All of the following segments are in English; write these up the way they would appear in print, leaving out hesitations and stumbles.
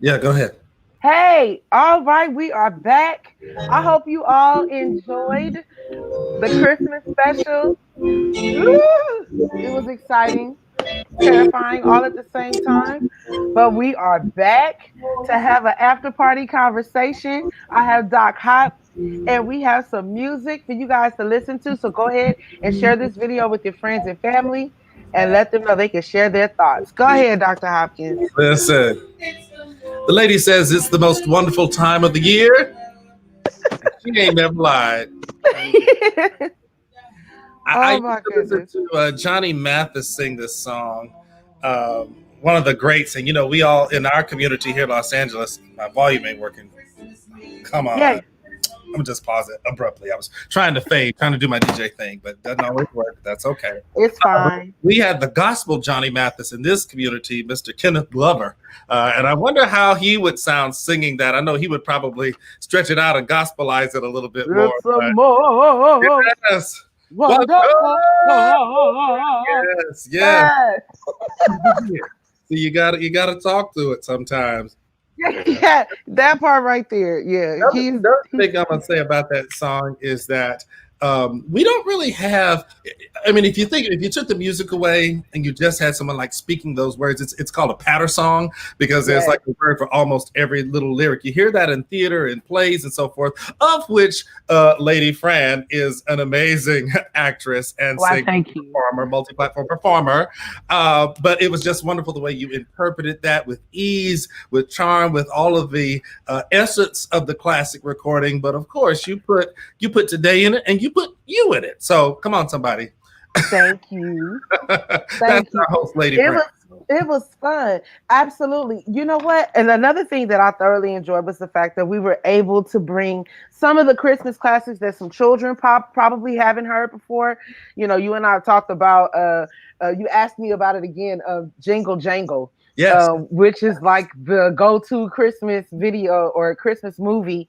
Yeah, go ahead. Hey, all right, we are back. I hope you all enjoyed the Christmas special. Woo! It was exciting, terrifying, all at the same time. But we are back to have an after party conversation. I have Doc Hop, and we have some music for you guys to listen to. So go ahead and share this video with your friends and family and let them know they can share their thoughts. Go ahead, Dr. Hopkins. Listen, the lady says it's the most wonderful time of the year. She ain't never lied. I Oh used my to listen goodness. to Johnny Mathis sing this song. One of the greats, and we all in our community here in Los Angeles. My volume ain't working. Come Yeah, on. I'm just pause it abruptly. I was trying to fade, trying to do my DJ thing, but it doesn't always work. That's okay. it's fine. We had the gospel Johnny Mathis in this community, Mr. Kenneth Glover. And I wonder how he would sound singing that. I know he would probably stretch it out and gospelize it a little bit more. It's a But more yes. wonderful. Yes, yes. Yes. So you gotta talk to it sometimes. Yeah, that part right there. Yeah, Another thing I'm gonna say about that song is that we don't really have. I mean, if you took the music away and you just had someone like speaking those words, it's called a patter song because there's yes. like a word for almost every little lyric. You hear that in theater and plays and so forth, of which Lady Fran is an amazing actress and Why, singer, thank you. performer, multi-platform performer. But it was just wonderful the way you interpreted that with ease, with charm, with all of the essence of the classic recording. But of course, you put today in it and you put you in it. So come on, somebody. Thank you. That's Thank you. our host, Lady It Fran. was it was fun. Absolutely. You know what? And another thing that I thoroughly enjoyed was the fact that we were able to bring some of the Christmas classics that some children probably haven't heard before. You know, you and I talked about you asked me about it again of Jingle Jangle. Yes. Which is like the go-to Christmas video or Christmas movie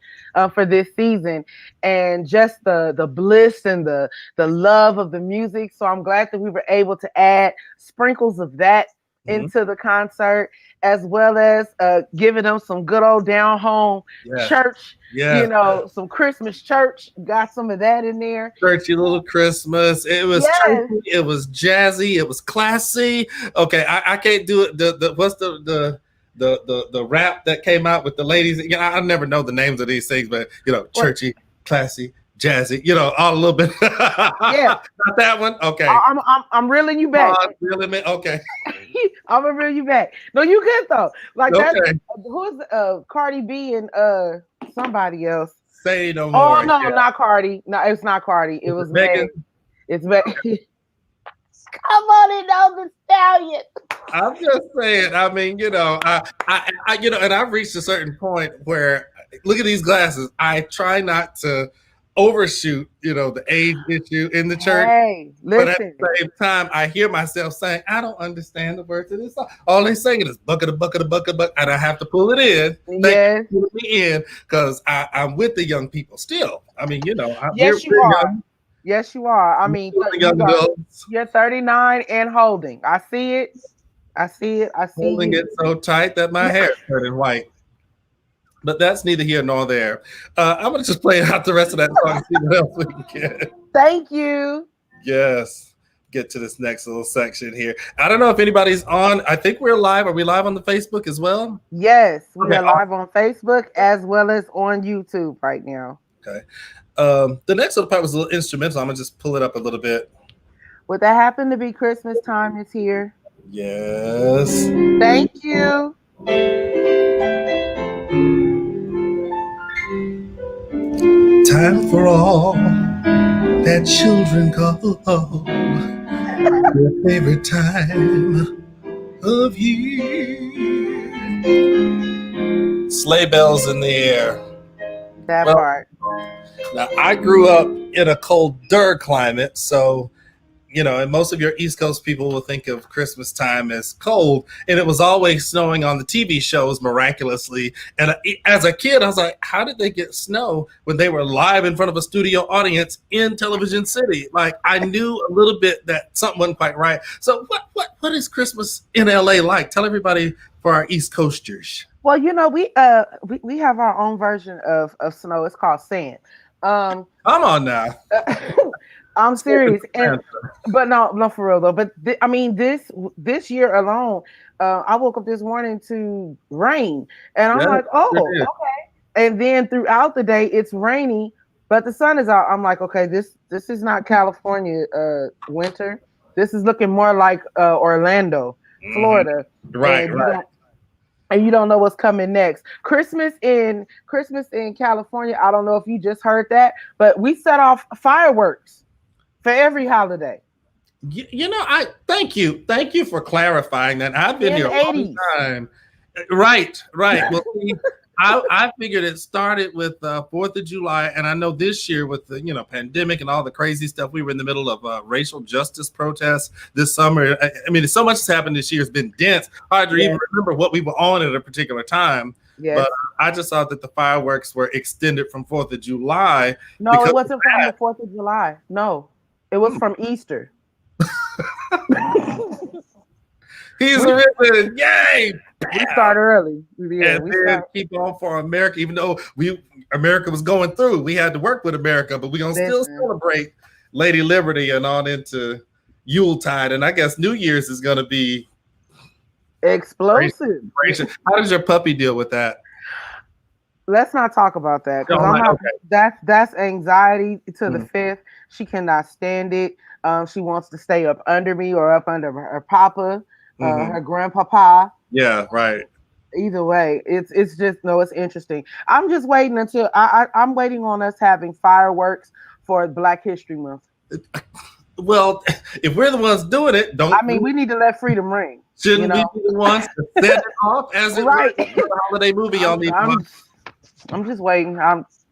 for this season, and just the bliss and the love of the music. So I'm glad that we were able to add sprinkles of that Mhm. into the concert, as well as giving them some good old down home Yeah. church, Yeah. some Christmas church. Got some of that in there. Churchy little Christmas. It was Yes. churchy. It was jazzy. It was classy. Okay, I can't do it. The what's the rap that came out with the ladies? I never know the names of these things, but churchy, classy, jazzy. All a little bit. Yeah. Not that one. Okay. I'm reeling you back. Really? Okay. I'm gonna reel you back. No, you good though. Like that. Okay. Who's Cardi B and somebody else? Say no Oh more. no, Yeah. not Cardi. No, it's not Cardi. It was Megan. Meg. It's Meg. Come on in, the stallion. I'm just saying. I mean, and I've reached a certain point where, look at these glasses. I try not to overshoot, the age issue in the church. Hey, But at listen. the same time, I hear myself saying, I don't understand the words of this song. All they're singing is bucket, and I have to pull it in. Yes. Pull me in because I'm with the young people still. I mean, Yes, you are. Yes, you are. I mean, young adults. you're 39 and holding. I see it. I see it. I see Holding you. it so tight that my hair is turning white. But that's neither here nor there. I'm going to just play out the rest of that song and see what else we can get. Thank you. Yes. Get to this next little section here. I don't know if anybody's on. I think we're live. Are we live on the Facebook as well? Yes, we Okay. are live on Facebook as well as on YouTube right now. Okay. The next little part was a little instrumental. I'm going to just pull it up a little bit. Would that happen to be Christmas time is here? Yes. Thank you. Time for all that children call your favorite time of year. Sleigh bells in the air. That part. Now, I grew up in a colder climate, so and most of your East Coast people will think of Christmas time as cold, and it was always snowing on the TV shows miraculously. And as a kid, I was like, how did they get snow when they were live in front of a studio audience in Television City? Like, I knew a little bit that something wasn't quite right. So what is Christmas in LA like? Tell everybody for our East Coasters. Well, we have our own version of snow. It's called sand. Um, Come on now. I'm serious, but no, for real though. But I mean, this year alone, I woke up this morning to rain, and I'm Yeah, like, sure oh, did. okay. And then throughout the day, it's rainy, but the sun is out. I'm like, okay, this is not California winter. This is looking more like Orlando, Mhm. Florida, Right, and you don't know what's coming next. Christmas in California. I don't know if you just heard that, but we set off fireworks for every holiday I thank you for clarifying that. I've been in here the a long 80s. time. Right, right. Well, see, I figured it started with 4th of July, and I know this year with the pandemic and all the crazy stuff, we were in the middle of racial justice protests this summer. I mean, so much has happened this year. It's been dense. Hard to even Yes, remember what we were on at a particular time. yes. But I just thought that the fireworks were extended from 4th of July No, because it of wasn't from the that. 4th of July. No, it was from Easter. He's we risen! Yay! we start early. Yeah, And we then start. keep on for America, even though America was going through. We had to work with America, but we're gonna still Listen, celebrate Lady Liberty and on into Yuletide. And I guess New Year's is gonna be great. explosive. How does your puppy deal with that? Let's not talk about that because Oh, I'm my, not. okay. That's anxiety to the Mm, fifth. She cannot stand it. She wants to stay up under me or up under her papa, mhm. her grandpapa. Yeah, right. Either way, it's just no. It's interesting. I'm just waiting until I'm waiting on us having fireworks for Black History Month. Well, if we're the ones doing it, I mean, we need to let freedom ring. You shouldn't we know, be the ones to set it off as it were? right? The holiday movie y'all need to watch. I'm just waiting.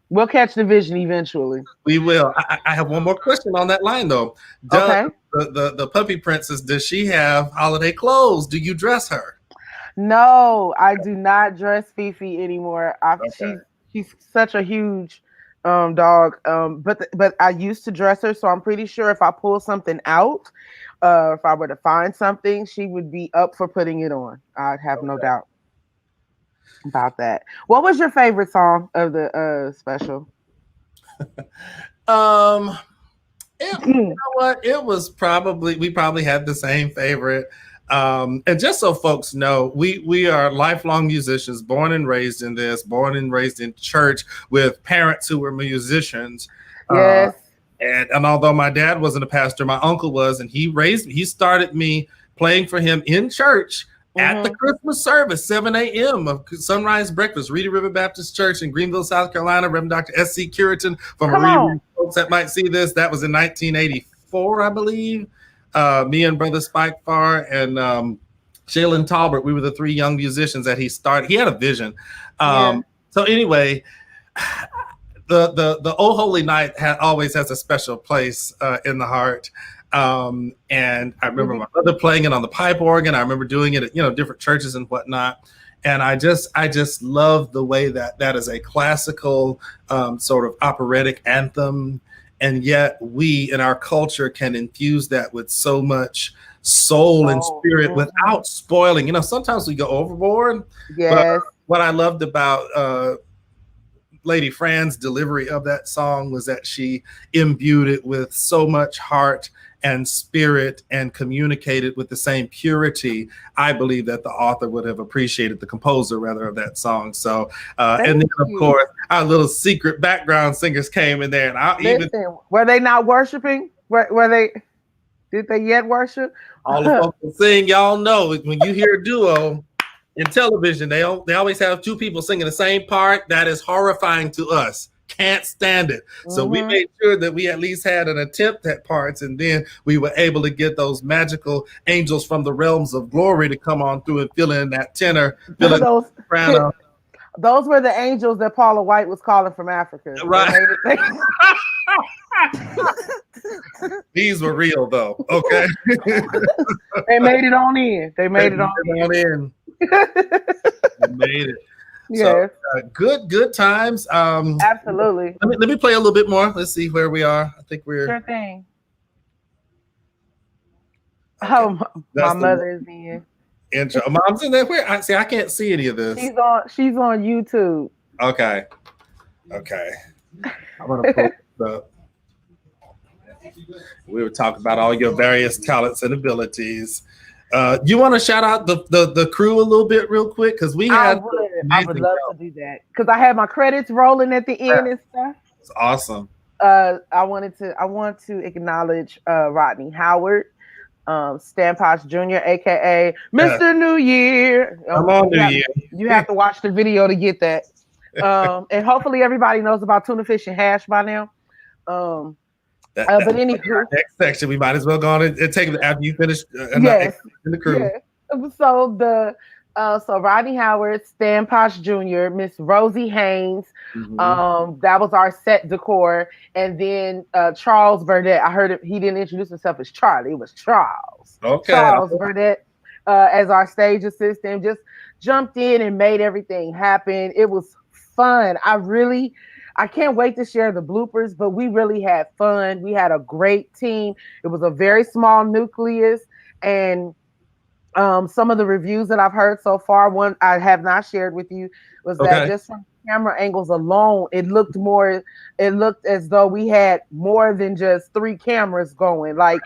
We'll catch the vision eventually. We will. I have one more question on that line though. Does Okay. the puppy princess, does she have holiday clothes? Do you dress her? No, I do not dress Fifi anymore. Okay. She's such a huge dog. But I used to dress her, so I'm pretty sure if I pull something out, if I were to find something, she would be up for putting it on. I'd have no doubt about that. What was your favorite song of the special? Um, you know what? It was probably we probably had the same favorite. And just so folks know, we are lifelong musicians, born and raised in this, born and raised in church with parents who were musicians. Uh, Yes. and although my dad wasn't a pastor, my uncle was, and he started me playing for him in church at the Hmm. Christmas service, 7 a.m. of sunrise breakfast, Reedy River Baptist Church in Greenville, South Carolina. Reverend Dr. S.C. Curitan from Come Marie, on. folks that might see this, that was in 1984, I believe. Me and Brother Spike Farr and Jalen Talbert, we were the three young musicians that he started. He had a vision. Yeah. So anyway, the Oh Holy Night always has a special place in the heart. And I remember my mother playing it on the pipe organ. I remember doing it at different churches and whatnot. And I just love the way that is a classical sort of operatic anthem, and yet we in our culture can infuse that with so much soul and So, spirit without spoiling. Sometimes we go overboard. But yes. what I loved about Lady Fran's delivery of that song was that she imbued it with so much heart and spirit and communicated with the same purity. I believe that the author would have appreciated, the composer rather, of that song. So, and then of course our little secret background singers came in there, and Listen, were they not worshiping? Were they? Did they yet worship? all the folks that sing. Y'all know when you hear a duo in television, they always have two people singing the same part. That is horrifying to us. Can't stand it. So we made sure that we at least had an attempt at parts, and then we were able to get those magical angels from the realms of glory to come on through and fill in that tenor, fill in those, the soprano. those were the angels that Paula White was calling from Africa. Right. These were real though. Okay. They made it on in. They made it on in. They made it. Yes. So, good times. Absolutely. Let me play a little bit more. Let's see where we are. I think we're Sure thing. okay. Oh, my mother is in. intro. Mom's in there. Where? I see. I can't see any of this. She's on YouTube. Okay. I'm gonna pull this up. We were talking about all your various talents and abilities. You want to shout out the crew a little bit real quick because I would love to do that because I had my credits rolling at the end and stuff. It's awesome. I want to acknowledge Rodney Howard, Stan Potts Jr., aka Mr. New Year. I'm on New Year. You have to watch the video to get that. And hopefully everybody knows about tuna fish and hash by now. But anywho, next section we might as well go on and take it after you finish in the crew. Yeah. So Rodney Howard, Stan Potts Jr., Miss Rosie Haynes. That was our set decor, and then Charles Burdett. I heard he didn't introduce himself as Charlie. It was Charles. Okay. Charles Burdett as our stage assistant. Just jumped in and made everything happen. It was fun. I can't wait to share the bloopers, but we really had fun. We had a great team. It was a very small nucleus, and some of the reviews that I've heard so far, one I have not shared with you, was that just from camera angles alone, it looked as though we had more than just 3 cameras going. Like,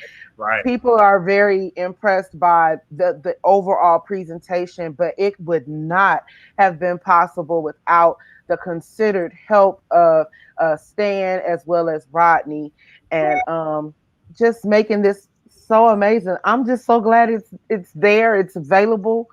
people are very impressed by the overall presentation, but it would not have been possible without the considered help of Stan as well as Rodney, and just making this so amazing. I'm just so glad it's there, it's available.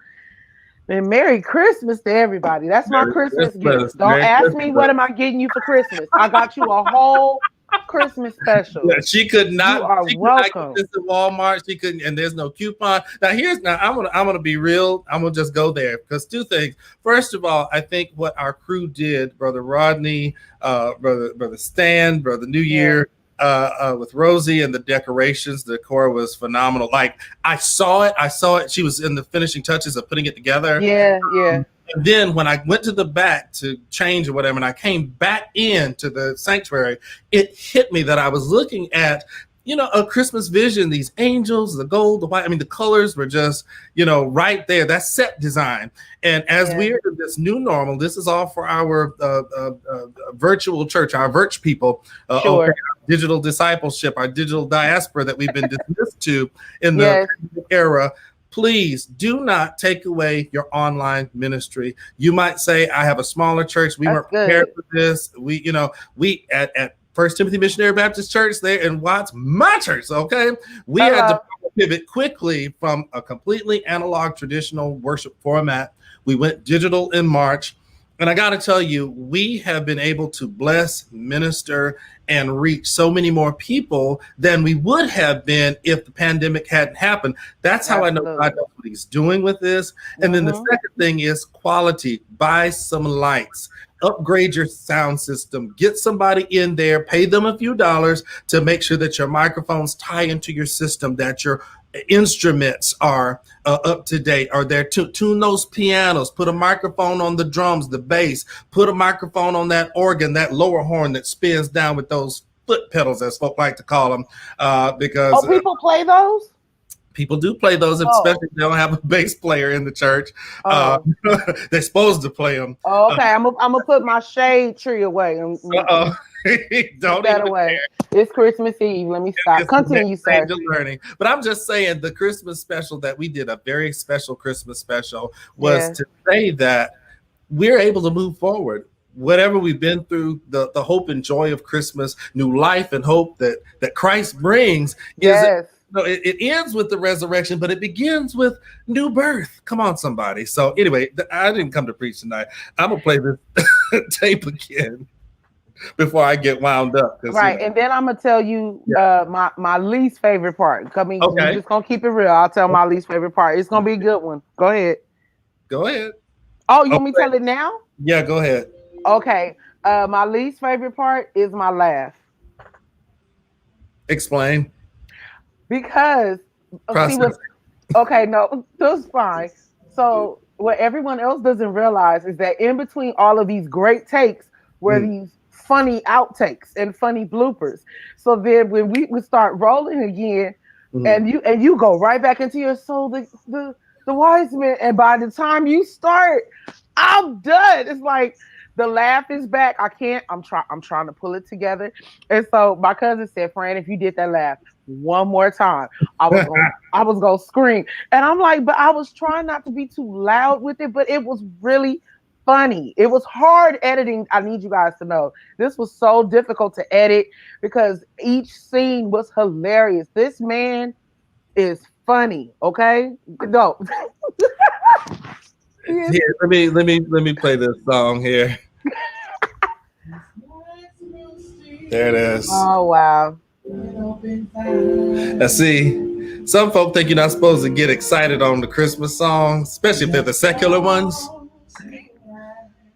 And Merry Christmas to everybody. That's my Christmas gift. Don't ask me what am I getting you for Christmas. I got you a whole Christmas special. Yeah, she could not. You are welcome. This at Walmart. She couldn't, and there's no coupon. Now I'm gonna be real. I'm gonna just go there because 2 things. First of all, I think what our crew did, Brother Rodney, Brother Stan, Brother New Year, with Rosie and the decorations, the decor was phenomenal. Like, I saw it. She was in the finishing touches of putting it together. Yeah. And then when I went to the back to change or whatever, and I came back into the sanctuary, it hit me that I was looking at, a Christmas vision, these angels, the gold, the white. I mean, the colors were just, right there. That's set design. And as we're in this new normal, this is all for our virtual church, our Virch people, our digital discipleship, our digital diaspora that we've been dismissed to in the era. Please do not take away your online ministry. You might say, I have a smaller church. We weren't prepared for this. We at First Timothy Missionary Baptist Church there in Watts, my church, okay? We had to pivot quickly from a completely analog traditional worship format. We went digital in March. And I got to tell you, we have been able to bless, minister, and reach so many more people than we would have been if the pandemic hadn't happened. That's how I know God knows what he's doing with this. And then the second thing is quality. Buy some lights. Upgrade your sound system. Get somebody in there. Pay them a few dollars to make sure that your microphones tie into your system, that your instruments are up to date, are there to tune those pianos, put a microphone on the drums, the bass, put a microphone on that organ, that lower horn that spins down with those foot pedals, as folk like to call them, because people play those. People do play those, especially if they don't have a bass player in the church. They're supposed to play them. Okay, I'm gonna put my shade tree away. Don't that away. It's Christmas Eve. Let me stop. Continue, sir. Learning, but I'm just saying the Christmas special that we did, a very special Christmas special, was to say that we're able to move forward. Whatever we've been through, the hope and joy of Christmas, new life and hope that Christ brings is. It ends with the resurrection, but it begins with new birth. Come on, somebody. So anyway, I didn't come to preach tonight. I'm going to play this tape again before I get wound up. Right, and then I'm going to tell you my least favorite part. We're just going to keep it real. I'll tell my least favorite part. It's going to be a good one. Go ahead. Oh, you want me to tell it now? Yeah, go ahead. Okay. My least favorite part is my laugh. Explain. Because that's fine. So what everyone else doesn't realize is that in between all of these great takes were these funny outtakes and funny bloopers. So then when we would start rolling again, and you go right back into your soul, the wise men. And by the time you start, I'm done. It's like the laugh is back. I can't. I'm trying to pull it together. And so my cousin said, "Fran, if you did that laugh one more time, I was gonna scream." And I'm like, but I was trying not to be too loud with it, but it was really funny. It was hard editing. I need you guys to know this was so difficult to edit because each scene was hilarious. This man is funny. Okay, no. Here, let me play this song here. There it is. Oh wow. Now see, some folk think you're not supposed to get excited on the Christmas songs, especially if they're the secular ones.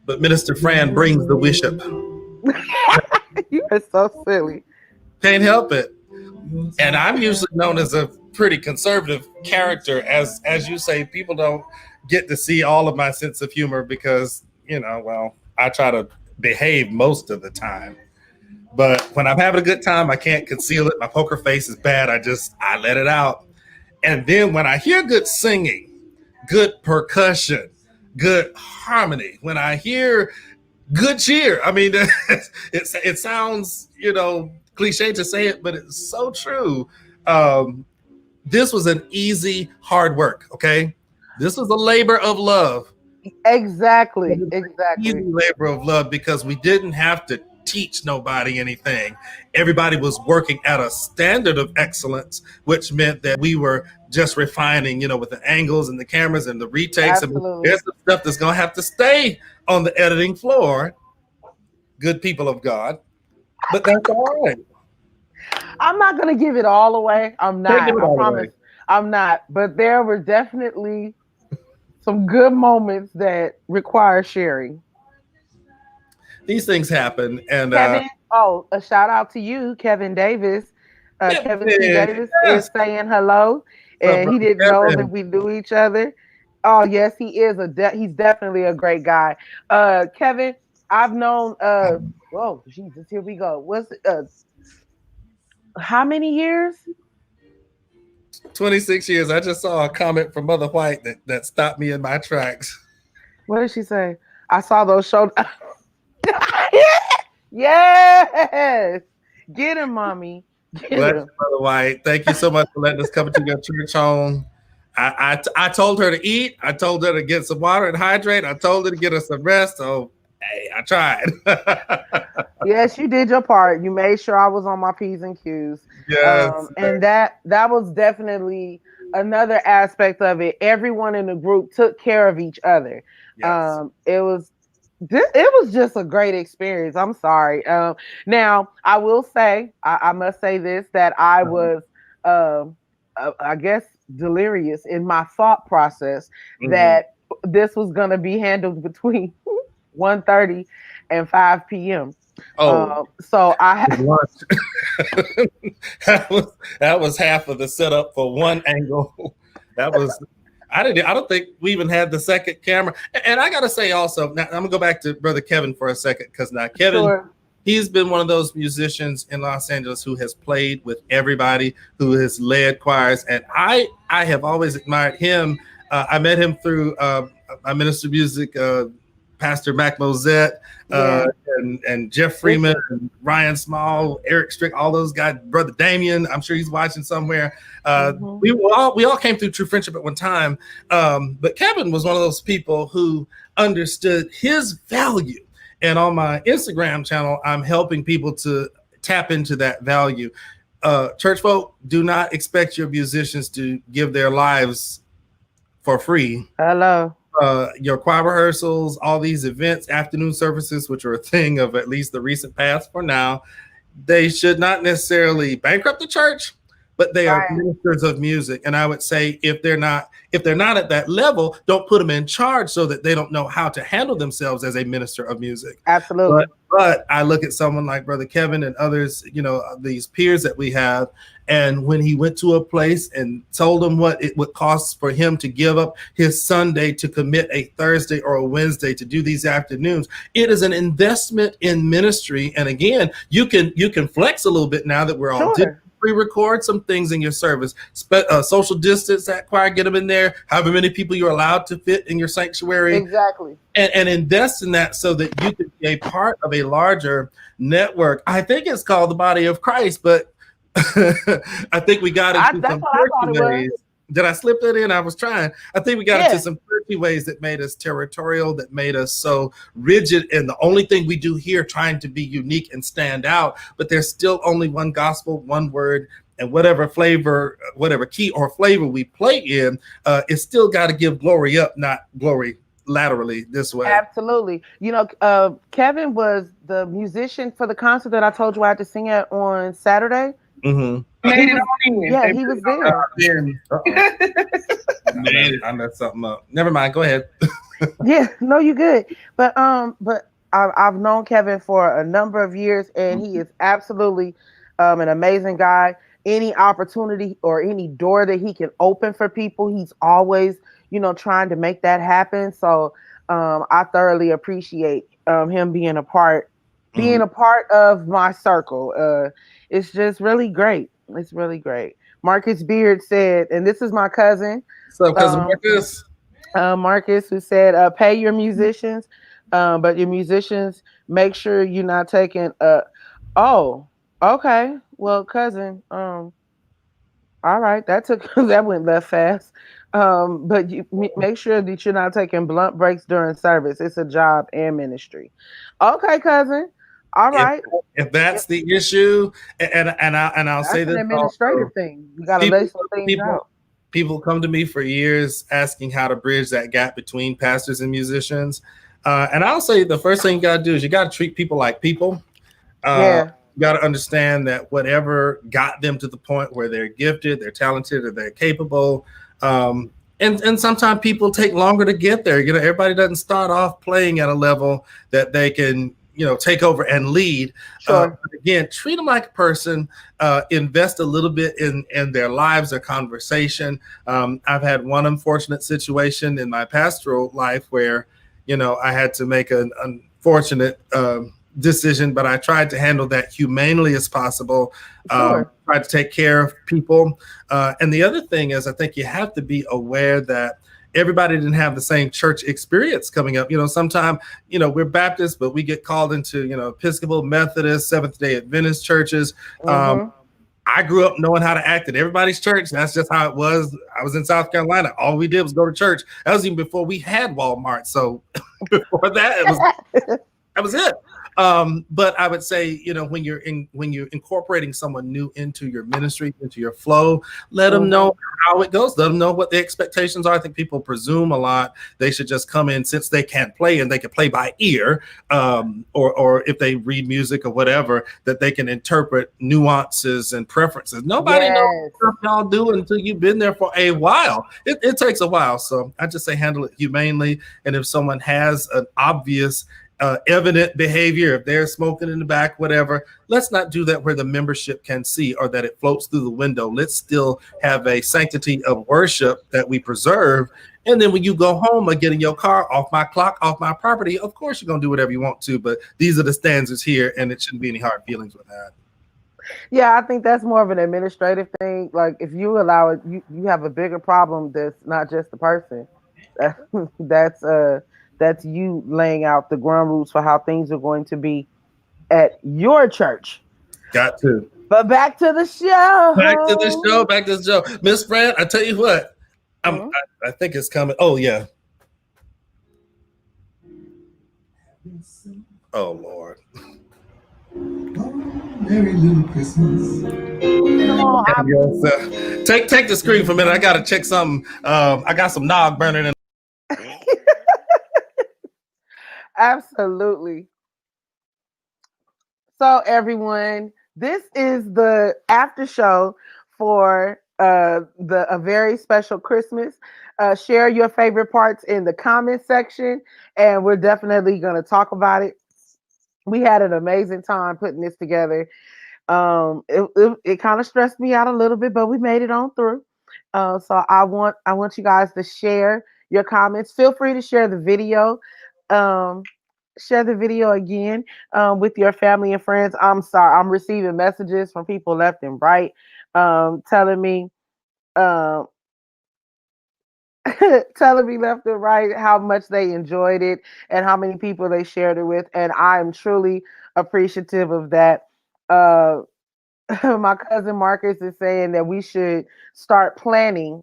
But Minister Fran brings the worship. You are so silly. Can't help it. And I'm usually known as a pretty conservative character. As you say, people don't get to see all of my sense of humor because, well, I try to behave most of the time. But when I'm having a good time, I can't conceal it. My poker face is bad. I let it out. And then when I hear good singing, good percussion, good harmony, when I hear good cheer, I mean, it sounds, cliche to say it, but it's so true. This was an easy, hard work, okay? This was a labor of love. Exactly. Easy labor of love because we didn't have to teach nobody anything. Everybody was working at a standard of excellence, which meant that we were just refining, with the angles and the cameras and the retakes. Absolutely. There's some stuff that's going to have to stay on the editing floor, good people of God, but that's all right. I'm not going to give it all away. I'm not. I promise. I'm not. But there were definitely some good moments that require sharing. These things happen. And Kevin, a shout out to you, Kevin Davis. Kevin T. Davis is saying hello. And he didn't know that we knew each other. Oh, yes, he is. He's definitely a great guy. Kevin, I've known, whoa, Jesus, here we go. How many years? 26 years. I just saw a comment from Mother White that stopped me in my tracks. What did she say? I saw those shows. Yes. Get him, mommy. Get him. Mother White. Thank you so much for letting us come to your church home. I told her to eat. I told her to get some water and hydrate. I told her to get us some rest. So, hey, I tried. Yes, you did your part. You made sure I was on my P's and Q's. Yes. And that was definitely another aspect of it. Everyone in the group took care of each other. Yes. It was just a great experience. I'm sorry. Now, I will say, I must say this, that I was, I guess, delirious in my thought process that this was going to be handled between 1:30 and 5 p.m. So I had that was half of the setup for one angle. That was I don't think we even had the second camera. And I gotta say also, now I'm gonna go back to Brother Kevin for a second, because now Kevin, he's been one of those musicians in Los Angeles who has played with everybody, who has led choirs, and I have always admired him. I met him through my minister of music, Pastor Mac Mozette, and Jeff Freeman, and Ryan Small, Eric Strick, all those guys, Brother Damien, I'm sure he's watching somewhere. We all came through True Friendship at one time, but Kevin was one of those people who understood his value. And on my Instagram channel, I'm helping people to tap into that value. Church folk, do not expect your musicians to give their lives for free. Hello. Your choir rehearsals, all these events, afternoon services, which are a thing of at least the recent past for now, they should not necessarily bankrupt the church, but they are ministers of music. And I would say if they're not at that level, don't put them in charge so that they don't know how to handle themselves as a minister of music. Absolutely. But I look at someone like Brother Kevin and others, these peers that we have, and when he went to a place and told them what it would cost for him to give up his Sunday to commit a Thursday or a Wednesday to do these afternoons, it is an investment in ministry. And again, you can flex a little bit now that we're all pre-record some things in your service. Social distance that choir, get them in there. However many people you're allowed to fit in your sanctuary. Exactly. And invest in that so that you can be a part of a larger network. I think it's called the body of Christ, but I think we got into some churchy ways. Did I slip that in? I was trying. I think we got into some churchy ways that made us territorial, that made us so rigid. And the only thing we do here, trying to be unique and stand out, but there's still only one gospel, one word, and whatever flavor, whatever key or flavor we play in, it's still got to give glory up, not glory laterally this way. Absolutely. You know, Kevin was the musician for the concert that I told you I had to sing at on Saturday. Mm-hmm. He was there. I messed something up. Never mind. Go ahead. Yeah, no, you good. But I've known Kevin for a number of years, and he is absolutely an amazing guy. Any opportunity or any door that he can open for people, he's always, you know, trying to make that happen. So I thoroughly appreciate him being a part of my circle. It's just really great. It's really great. Marcus Beard said, and this is my cousin. So, cousin Marcus. Marcus, who said, pay your musicians, but your musicians, make sure you're not taking oh, okay. Well, cousin, all right, that went left fast. But you make sure that you're not taking blunt breaks during service. It's a job and ministry. Okay, cousin. All right. If that's the issue, and I'll say this, an administrative thing. You got to lay some things out. People come to me for years asking how to bridge that gap between pastors and musicians, and I'll say the first thing you got to do is you got to treat people like people. You got to understand that whatever got them to the point where they're gifted, they're talented, or they're capable. And sometimes people take longer to get there. You know, everybody doesn't start off playing at a level that they can, you know, take over and lead. Sure. But again, treat them like a person, invest a little bit in their lives, their conversation. I've had one unfortunate situation in my pastoral life where, you know, I had to make an unfortunate decision, but I tried to handle that humanely as possible. Sure. Tried to take care of people. And the other thing is, I think you have to be aware that everybody didn't have the same church experience coming up. You know, sometimes, you know, we're Baptists, but we get called into, you know, Episcopal, Methodist, Seventh-day Adventist churches. I grew up knowing how to act at everybody's church. That's just how it was. I was in South Carolina. All we did was go to church. That was even before we had Walmart. So before that, that was it. But I would say, you know, when you're incorporating someone new into your ministry, into your flow, let them know how it goes. Let them know what the expectations are. I think people presume a lot. They should just come in since they can't play and they can play by ear, or if they read music or whatever, that they can interpret nuances and preferences. Nobody knows what y'all do until you've been there for a while. It takes a while. So I just say handle it humanely. And if someone has an obvious evident behavior, if they're smoking in the back, whatever, let's not do that where the membership can see or that it floats through the window. Let's still have a sanctity of worship that we preserve. And then when you go home or get in your car, off my clock, off my property, of course you're going to do whatever you want to, but these are the standards here and it shouldn't be any hard feelings with that. Yeah, I think that's more of an administrative thing. Like if you allow it, you have a bigger problem that's not just the person. That's you laying out the ground rules for how things are going to be at your church. Got to. But back to the show. Back to the show. Miss Fran, I tell you what, I think it's coming. Oh, yeah. Oh, Lord. Merry little Christmas. Take the screen for a minute. I got to check something. I got some nog burning in. Absolutely. So everyone, this is the after show for a very special Christmas. Share your favorite parts in the comment section, and we're definitely going to talk about it. We had an amazing time putting this together. It kind of stressed me out a little bit, but we made it on through. So I want you guys to share your comments. Feel free to share the video. share the video again with your family and friends. I'm sorry, I'm receiving messages from people left and right telling me um, telling me left and right how much they enjoyed it and how many people they shared it with, and I'm truly appreciative of that. Uh, my cousin Marcus is saying that we should start planning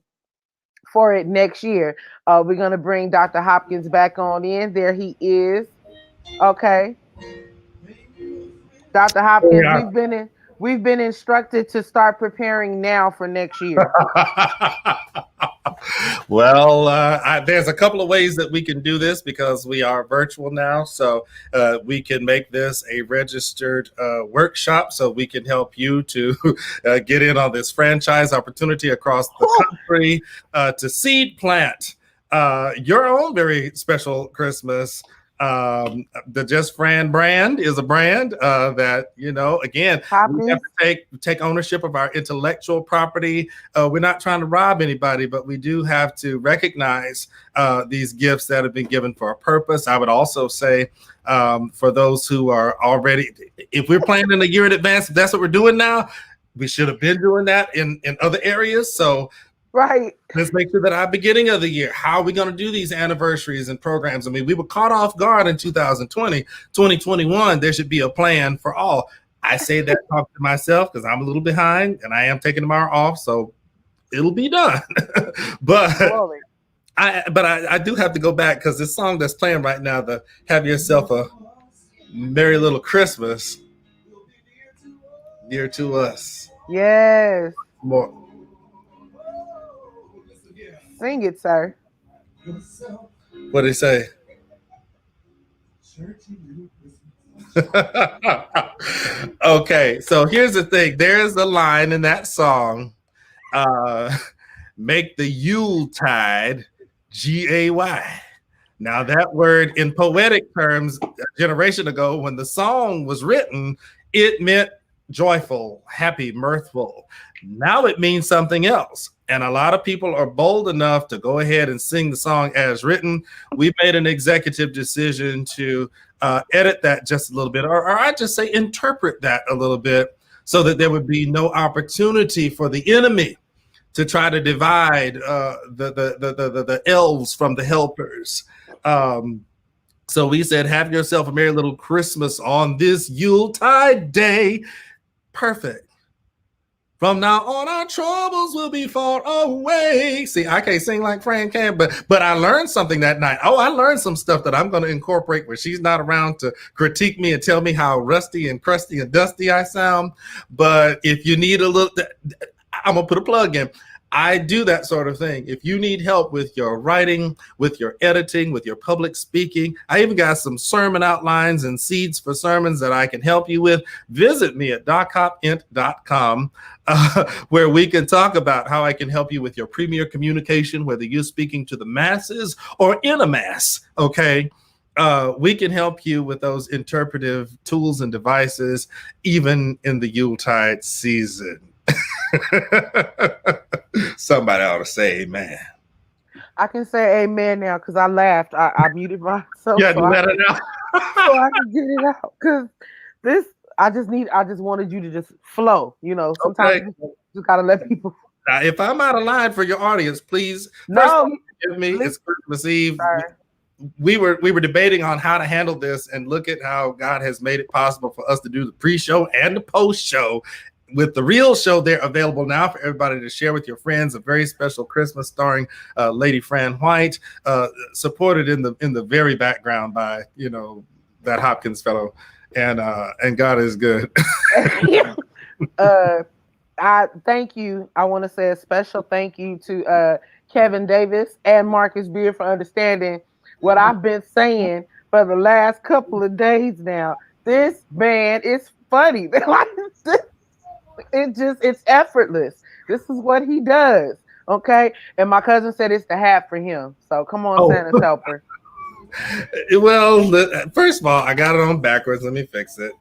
for it next year. We're gonna bring Dr. Hopkins back on in. There he is. Okay, Dr. Hopkins, Yeah. we've been instructed to start preparing now for next year. Well, there's a couple of ways that we can do this because we are virtual now. So we can make this a registered workshop so we can help you to get in on this franchise opportunity across the country to seed plant your own very special Christmas. The Just Fran brand is a brand that, again, Hopkins. we have to take ownership of our intellectual property. We're not trying to rob anybody, but we do have to recognize these gifts that have been given for a purpose. I would also say for those who are already, if we're planning a year in advance, if that's what we're doing now, we should have been doing that in other areas. So right. Let's make sure that at the beginning of the year, how are we going to do these anniversaries and programs? I mean, we were caught off guard in 2020, 2021. There should be a plan for all. I say that talk to myself because I'm a little behind and I am taking tomorrow off. So it'll be done. But I do have to go back because this song that's playing right now, the Have Yourself a Merry Little Christmas, dear to us. Yes. More. Sing it, sir. What did he say? Okay, so here's the thing. There's a line in that song, make the Yuletide G-A-Y. Now that word in poetic terms, a generation ago when the song was written, it meant joyful, happy, mirthful. Now it means something else. And a lot of people are bold enough to go ahead and sing the song as written. We made an executive decision to edit that just a little bit, or I just say interpret that a little bit so that there would be no opportunity for the enemy to try to divide the elves from the helpers. So we said, have yourself a merry little Christmas on this Yuletide day. Perfect. From now on, our troubles will be far away. See, I can't sing like Fran can, but I learned something that night. Oh, I learned some stuff that I'm going to incorporate when she's not around to critique me and tell me how rusty and crusty and dusty I sound. But if you need a little, I'm going to put a plug in. I do that sort of thing. If you need help with your writing, with your editing, with your public speaking, I even got some sermon outlines and seeds for sermons that I can help you with. Visit me at dochopint.com, where we can talk about how I can help you with your premier communication, whether you're speaking to the masses or in a mass, okay? We can help you with those interpretive tools and devices, even in the Yuletide season. Somebody ought to say amen. I can say amen now because I laughed. I muted myself. Yeah, so let it out. So I can get it out because this. I just wanted you to just flow. Sometimes you just gotta let people. Now, if I'm out of line for your audience, please. No, forgive me. It's Christmas Eve. Sorry. We were debating on how to handle this, and look at how God has made it possible for us to do the pre-show and the post-show. With the real show, they're available now for everybody to share with your friends. A very special Christmas starring Lady Fran White, supported in the very background by that Hopkins fellow, and God is good. I thank you. I want to say a special thank you to Kevin Davis and Marcus Beard for understanding what I've been saying for the last couple of days now. This man is funny. It's effortless. This is what he does. Okay. And my cousin said it's the hat for him. So come on, Santa's helper. Well, first of all, I got it on backwards. Let me fix it.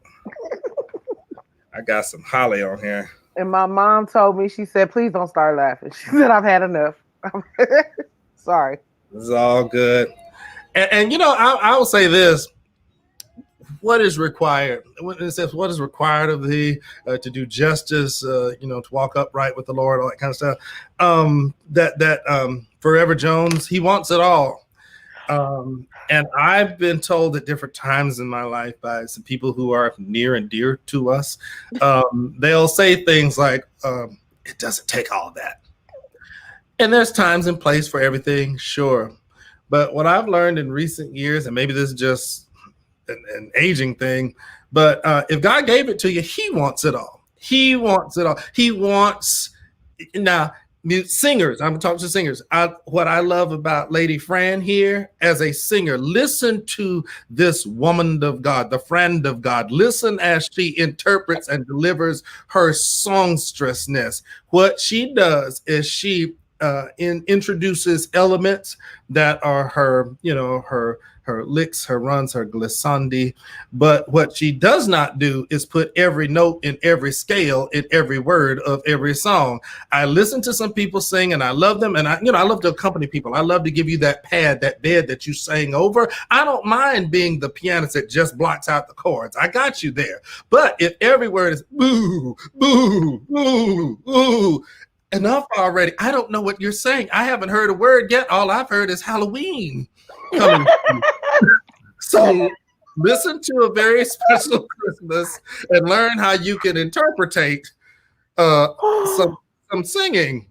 I got some holly on here. And my mom told me, she said, please don't start laughing. She said, I've had enough. Sorry. It's all good. And I will say this. what is required. When it says what is required of thee to do justice, to walk upright with the Lord, all that kind of stuff. Forever Jones, he wants it all. And I've been told at different times in my life by some people who are near and dear to us, they'll say things like, it doesn't take all of that. And there's times and place for everything, sure. But what I've learned in recent years, and maybe this is just an aging thing, but if God gave it to you, he wants it all. He wants it all. He wants, now, singers, I'm talking to singers. What I love about Lady Fran here as a singer, listen to this woman of God, the friend of God. Listen as she interprets and delivers her songstressness. What she does is she introduces elements that are her licks, her runs, her glissandi. But what she does not do is put every note in every scale in every word of every song. I listen to some people sing and I love them. And I love to accompany people. I love to give you that pad, that bed that you sang over. I don't mind being the pianist that just blocks out the chords. I got you there. But if every word is boo, boo, boo, boo, enough already. I don't know what you're saying. I haven't heard a word yet. All I've heard is Halloween coming. So listen to A Very Special Christmas and learn how you can interpretate some singing.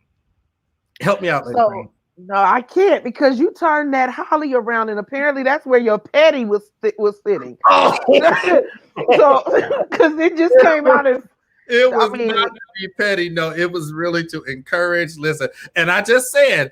Help me out, so, no, I can't, because you turned that holly around, and apparently that's where your petty was sitting. Oh. So, because it just came out as. It was not to be petty. No, it was really to encourage. Listen, and I just said,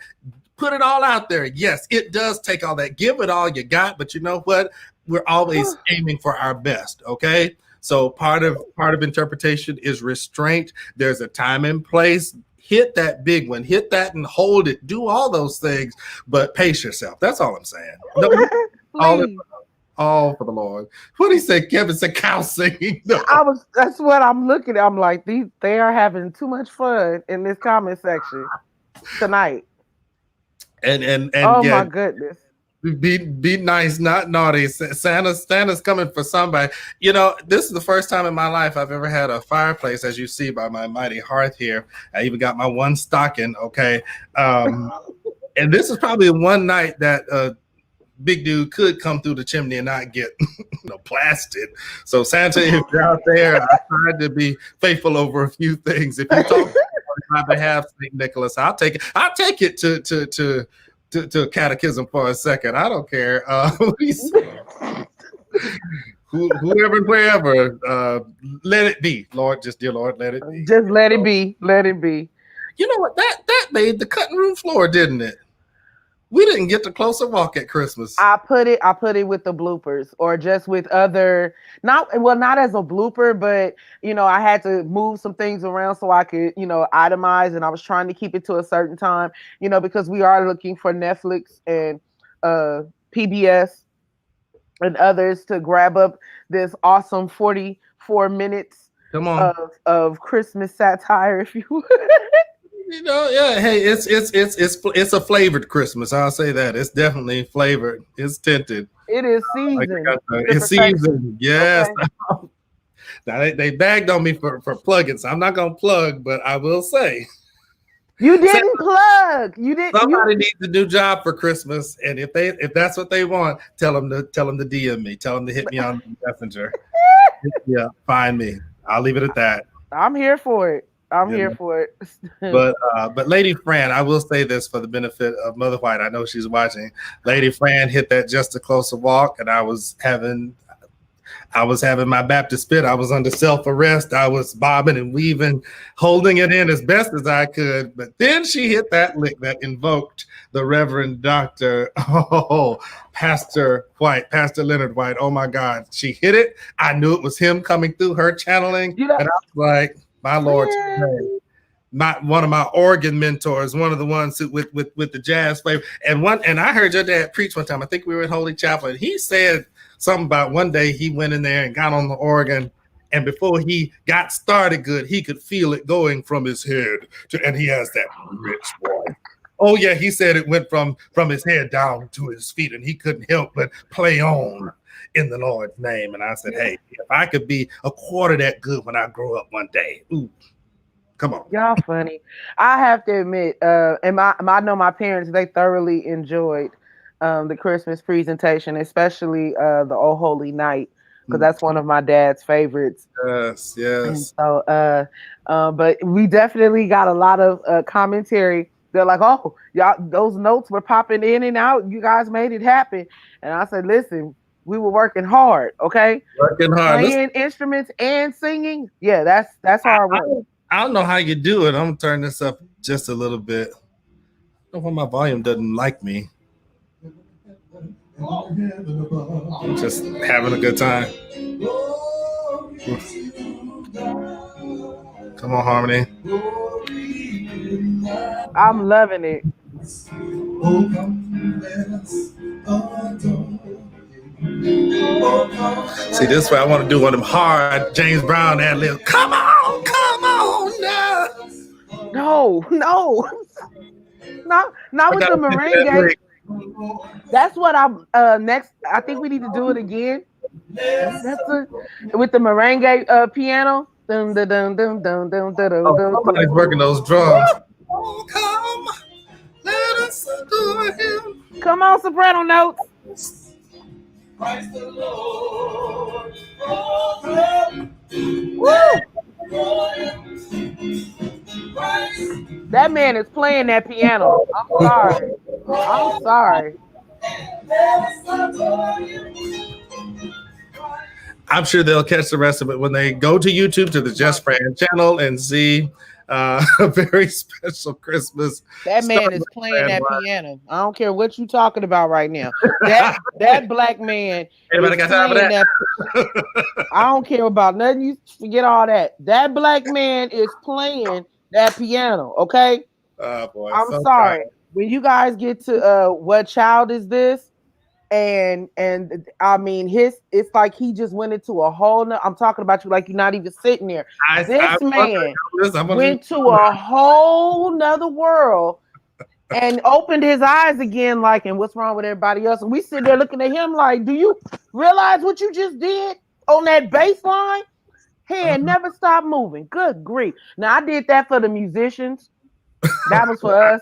put it all out there. Yes, it does take all that. Give it all you got. But you know what? We're always aiming for our best. Okay. So part of interpretation is restraint. There's a time and place. Hit that big one. Hit that and hold it. Do all those things, but pace yourself. That's all I'm saying. No, all for the Lord. What did he say? Kevin said cow singing. No. That's what I'm looking at. I'm like, they are having too much fun in this comment section tonight. And oh my goodness. Be nice, not naughty. Santa's coming for somebody. This is the first time in my life I've ever had a fireplace, as you see by my mighty hearth here. I even got my one stocking, okay? And this is probably one night that big dude could come through the chimney and not get blasted. So Santa, if you're out there, I tried to be faithful over a few things. If you talk on my behalf, St. Nicholas, I'll take it to catechism for a second. I don't care. Whoever and wherever, let it be, Lord. Just dear Lord, let it be. Just let it be. Let it be. You know what? That made the cutting room floor, didn't it? We didn't get the closer walk at Christmas. I put it with the bloopers, or just with other, not as a blooper, but I had to move some things around so I could, itemize, and I was trying to keep it to a certain time, because we are looking for Netflix and PBS and others to grab up this awesome 44 minutes of Christmas satire, if you would. Hey, it's a flavored Christmas. I'll say that. It's definitely flavored. It's tinted. It is seasoned. It's seasoned. Yes. Okay. Now they bagged on me for plugging, so I'm not gonna plug, but I will say you didn't plug. You didn't. Somebody needs a new job for Christmas, and if that's what they want, tell them to DM me. Tell them to hit me on Messenger. Yeah, find me. I'll leave it at that. I'm here for it. I'm here for it. But Lady Fran, I will say this for the benefit of Mother White. I know she's watching. Lady Fran hit that just a closer walk, and I was having my Baptist fit. I was under self-arrest. I was bobbing and weaving, holding it in as best as I could. But then she hit that lick that invoked the Reverend Dr. Pastor Leonard White. Oh my God. She hit it. I knew it was him coming through her channeling. And I was like, my Lord, one of my organ mentors, one of the ones who, with the jazz flavor, and I heard your dad preach one time. I think we were in Holy Chapel, and he said something about one day he went in there and got on the organ, and before he got started good, he could feel it going from his head and he has that rich voice. Oh yeah, he said it went from his head down to his feet, and he couldn't help but play on. in the Lord's name. And I said, hey, if I could be a quarter that good when I grow up one day, ooh, come on. Y'all funny. I have to admit, I know my parents, they thoroughly enjoyed the Christmas presentation, especially the Oh Holy Night, because that's one of my dad's favorites. Yes, And yes. so, but we definitely got a lot of commentary. They're like, "Oh, y'all, those notes were popping in and out. You guys made it happen." And I said, "Listen, we were working hard, okay? Working hard. Playing instruments and singing. Yeah, that's hard work." I don't know how you do it. I'm gonna turn this up just a little bit. I don't know why my volume doesn't like me. I'm just having a good time. Come on, Harmony. I'm loving it. See, this way I want to do one of them hard James Brown ad libs. Come on now. No, not with the merengue. That's what I'm next. I think we need to do it again. With the merengue piano. Dun, dun, dun, dun, dun, dun, dun, dun, Somebody's working those drums. Oh, come, let us adore him. Come on, soprano notes. Christ the Lord. Woo! That man is playing that piano. I'm sorry. I'm sure they'll catch the rest of it when they go to YouTube to the Just Fran channel and see a very special Christmas. That man is playing that piano. I don't care what you're talking about right now. That black man. Anybody got time for that? I don't care about nothing. You forget all that. That black man is playing that piano. Okay. Oh boy. I'm sorry. When you guys get to What Child Is This? And I mean, it's like he just went into a whole I'm talking about you like you're not even sitting there. This man went to a whole nother world and opened his eyes again, like, and what's wrong with everybody else? And we sit there looking at him like, do you realize what you just did on that bass line? Hand never stopped moving. Good grief. Now I did that for the musicians. That was for us.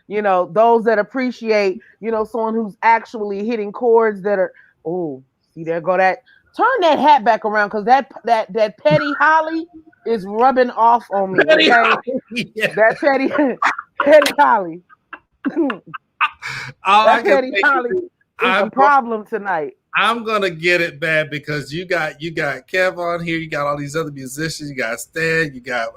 You know, those that appreciate, you know, someone who's actually hitting chords that are, oh, see, there go that. Turn that hat back around because that Petty Holly is rubbing off on me. Okay? Yeah. That Petty Holly. That Petty Holly is a problem tonight. I'm gonna get it bad because you got Kev on here, you got all these other musicians, you got Stan, you got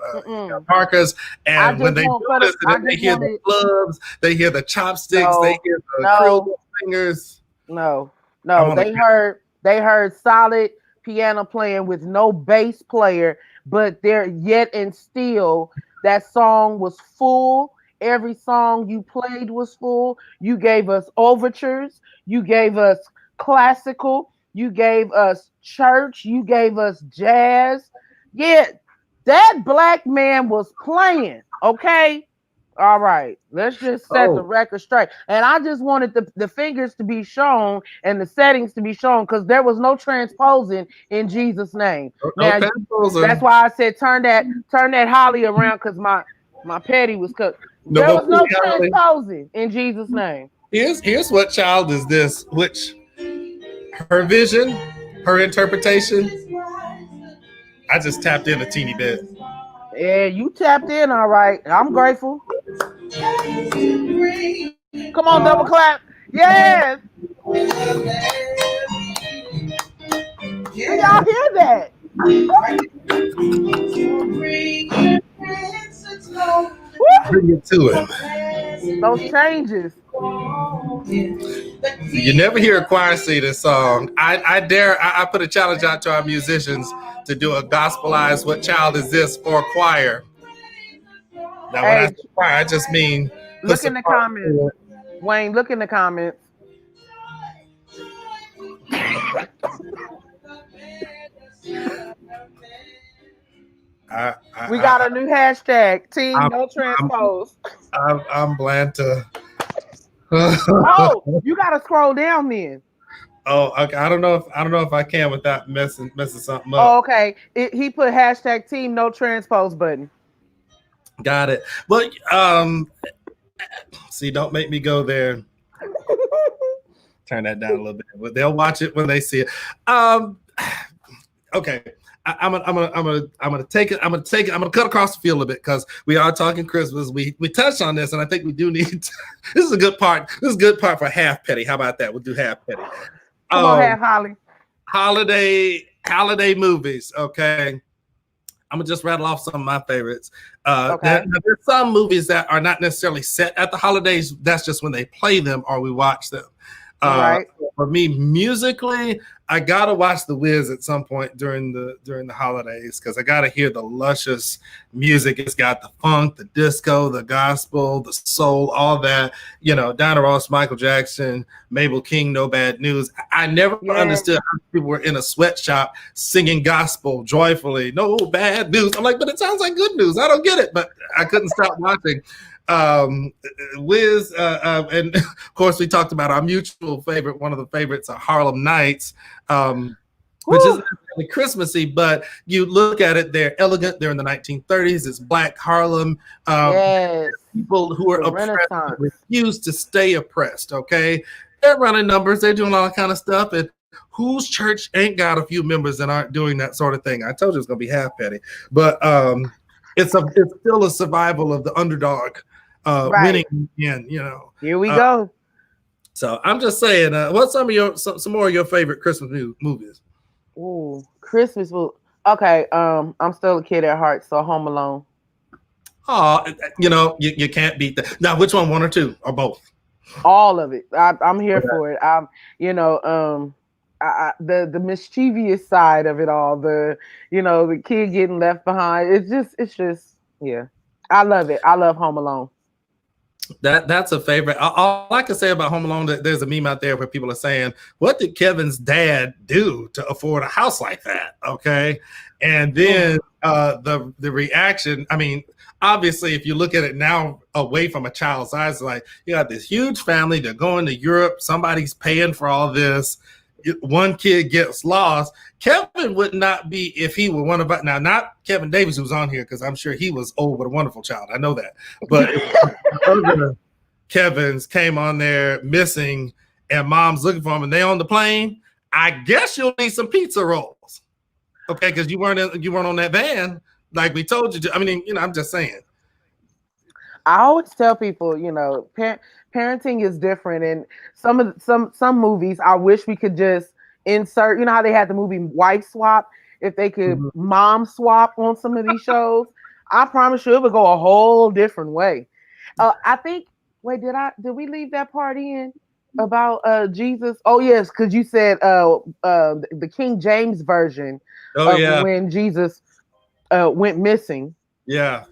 Marcus, and when they do this, they hear the clubs, they hear the chopsticks, they hear the krill fingers. No, they heard solid piano playing with no bass player, but there yet and still that song was full. Every song you played was full. You gave us overtures, you gave us classical, you gave us church, you gave us jazz. Yeah, that black man was playing. Okay, all right, let's just set the record straight. And I just wanted the fingers to be shown and the settings to be shown because there was no transposing in Jesus' name. Now, that's why I said turn that Holly around because my Petty was cooked. There was no transposing in Jesus' name. Here's What Child Is This, which her vision, her interpretation, I just tapped in a teeny bit. Yeah, you tapped in, all right. I'm grateful. Come on, double clap. Yes. Did y'all hear that? Bring it to him. Those changes. You never hear a choir sing this song. I put a challenge out to our musicians to do a gospelized What Child Is This for choir. Now, when I say choir, I just mean look in the comments. Wayne, look in the comments. We got a new hashtag, Team No Transpose. I'm Blanta. Oh, you gotta scroll down then. Oh, okay. I don't know if I can without messing something Oh, up. okay. He put hashtag team no transpose button. Got it. But see, don't make me go there. Turn that down a little bit. But they'll watch it when they see it. Um, okay. I'm gonna take it. I'm gonna cut across the field a bit because we are talking Christmas. We touched on this, and I think we do need. This is a good part. This is a good part for half petty. How about that? We'll do half petty. Come on, Half Holly. Holiday movies. Okay, I'm gonna just rattle off some of my favorites. Okay. There's some movies that are not necessarily set at the holidays. That's just when they play them or we watch them. Right. For me, musically, I gotta watch The Wiz at some point during the holidays because I gotta hear the luscious music. It's got the funk, the disco, the gospel, the soul, all that. You know, Diana Ross, Michael Jackson, Mabel King, No Bad News. I never understood how people were in a sweatshop singing gospel joyfully. No bad news. I'm like, but it sounds like good news. I don't get it, but I couldn't stop watching. Wiz, and of course we talked about our mutual favorite. One of the favorites are Harlem Nights, which isn't really Christmassy, but you look at it, they're elegant. They're in the 1930s. It's Black Harlem. Yes. People who are The oppressed Renaissance. refuse to stay oppressed. Okay, they're running numbers. They're doing all that kind of stuff. And whose church ain't got a few members that aren't doing that sort of thing? I told you it's gonna be half petty, but it's still a survival of the underdog. Right. Winning again, you know. Here we go. So I'm just saying, what's some more of your favorite Christmas movies? Ooh, Christmas movie. Okay, I'm still a kid at heart, so Home Alone. Oh, you know, you can't beat that. Now, which one or two, or both? All of it. I'm here for it. You know, the mischievous side of it all, the kid getting left behind. It's just yeah. I love it. I love Home Alone. That's a favorite. All I can say about Home Alone, that there's a meme out there where people are saying, "What did Kevin's dad do to afford a house like that?" Okay, and then the reaction. I mean, obviously, if you look at it now away from a child's eyes, like you got this huge family. They're going to Europe. Somebody's paying for all this. One kid gets lost. Kevin would not be if he were one of us. Now, not Kevin Davis, who's on here, because I'm sure he was old but a wonderful child. I know that. But other Kevins came on there missing, and mom's looking for him, and they on the plane. I guess you'll need some pizza rolls, okay? Because you weren't on that van like we told you to. I mean, I'm just saying. I always tell people, parenting is different, and some movies I wish we could just insert. You know how they had the movie Wife Swap? If they could mom swap on some of these shows, I promise you it would go a whole different way. I think. Wait, did we leave that part in about Jesus? Oh yes, because you said the King James version of when Jesus went missing. Yeah.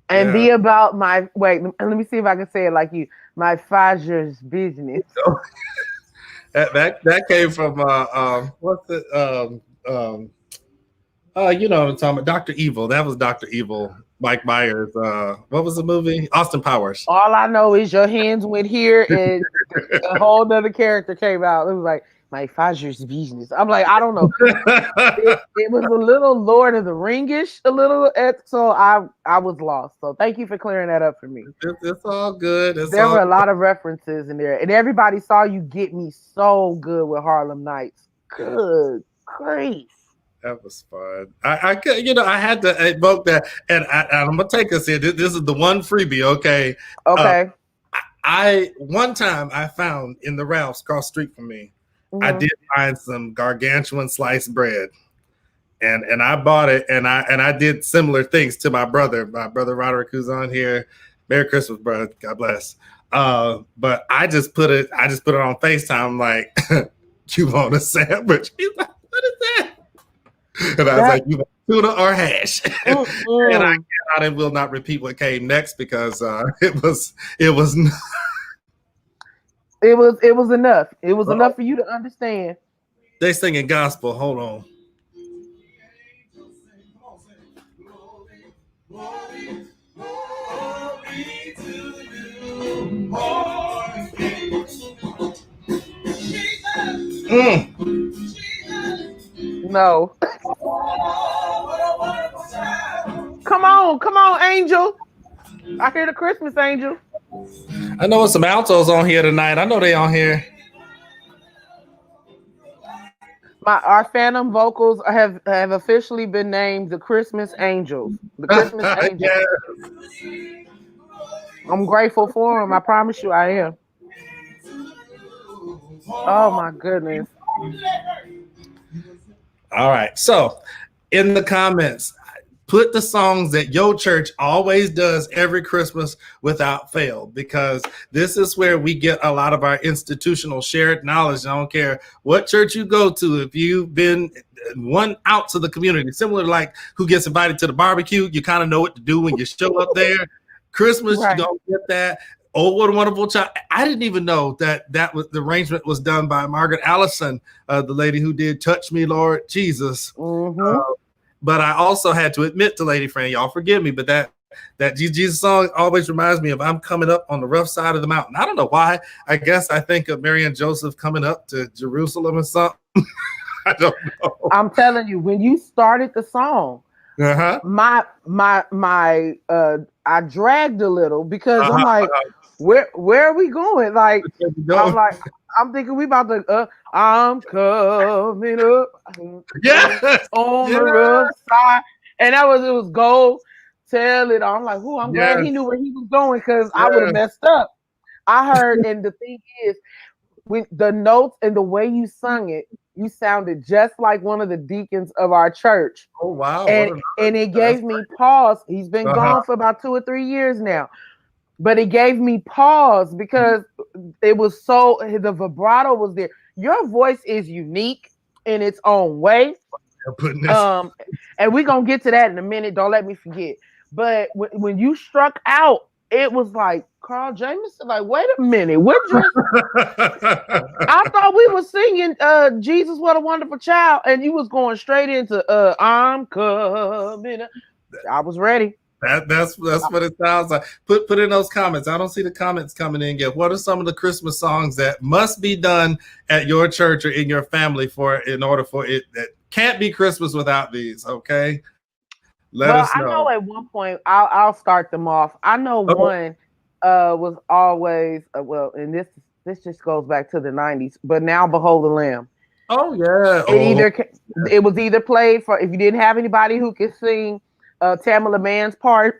And be about my let me see if I can say it like you. My father's business. that came from what's it? You know what I'm talking about? Dr. Evil. That was Dr. Evil. Mike Myers. What was the movie? Austin Powers. All I know is your hands went here and a whole nother character came out. It was like my father's business. I'm like, I don't know. It was a little Lord of the Ringish, a little. So I was lost. So thank you for clearing that up for me. It's all good. There were a lot of references in there, and everybody saw you get me so good with Harlem Nights. Good grief. That was fun. I had to evoke that, and I'm gonna take us here. This is the one freebie, okay? Okay. One time I found in the Ralph's across the street from me, I did find some gargantuan sliced bread, and I bought it, and I did similar things to my brother Roderick, who's on here. Merry Christmas, brother. God bless. But I just put it on FaceTime like, you want a sandwich? He's like, what is that? And I was like, you want tuna or hash? And I cannot and will not repeat what came next because it was It was enough. It was enough for you to understand. They singing gospel. Hold on. Mm. No. Oh, what a wonderful child. Come on, Angel. I hear the Christmas angel. I know some altos on here tonight. I know they on here. Our phantom vocals have officially been named the Christmas Angels. The Christmas Angels. Yeah. I'm grateful for them. I promise you, I am. Oh my goodness. All right. So, in the comments, put the songs that your church always does every Christmas without fail, because this is where we get a lot of our institutional shared knowledge. I don't care what church you go to. If you've been one out to the community, similar to like who gets invited to the barbecue, you kind of know what to do when you show up there. Christmas, Right. you don't get that. Oh, what a wonderful child. I didn't even know that was the arrangement was done by Margaret Allison, the lady who did Touch Me, Lord Jesus. Mm-hmm. But I also had to admit to Lady Fran, y'all forgive me, but that Jesus song always reminds me of I'm coming up on the rough side of the mountain. I don't know why. I guess I think of Mary and Joseph coming up to Jerusalem or something. I don't know. I'm telling you, when you started the song, Uh-huh. I dragged a little because I'm Uh-huh. like, where are we going? Like, Go. I'm thinking we about to I'm coming up Yes. on Yeah. the rough side. And it was gold. Tell it. I'm like, I'm glad he Yes. knew where he was going, because I would have Yes. messed up. I heard, and the thing is, with the notes and the way you sung it, you sounded just like one of the deacons of our church. Oh, wow. And it gave me pause. He's been Uh-huh. gone for about 2 or 3 years now. But it gave me pause because it was the vibrato was there. Your voice is unique in its own way. Putting this. And we're going to get to that in a minute. Don't let me forget. But when you struck out, it was like Carl Jameson. Like, wait a minute. I thought we were singing Jesus, What a Wonderful Child. And you was going straight into I'm coming. I was ready. That's what it sounds like. Put in those comments. I don't see the comments coming in yet. What are some of the Christmas songs that must be done at your church or in your family in order for it that can't be Christmas without these? Okay, let us know. I know at one point I'll start them off. I know one was always and this just goes back to the 90s. But Now Behold the Lamb. Oh yeah. It was either played for if you didn't have anybody who could sing Tamala Mann's part.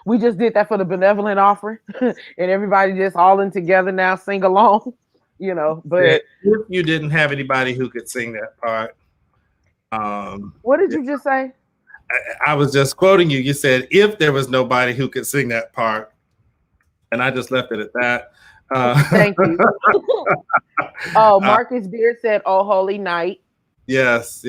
We just did that for the benevolent offering, and everybody just all in together now sing along, But if you didn't have anybody who could sing that part, what did you just say? I was just quoting you. You said if there was nobody who could sing that part, and I just left it at that. Thank you. Oh, Marcus Beard said, "Oh Holy Night." Yes.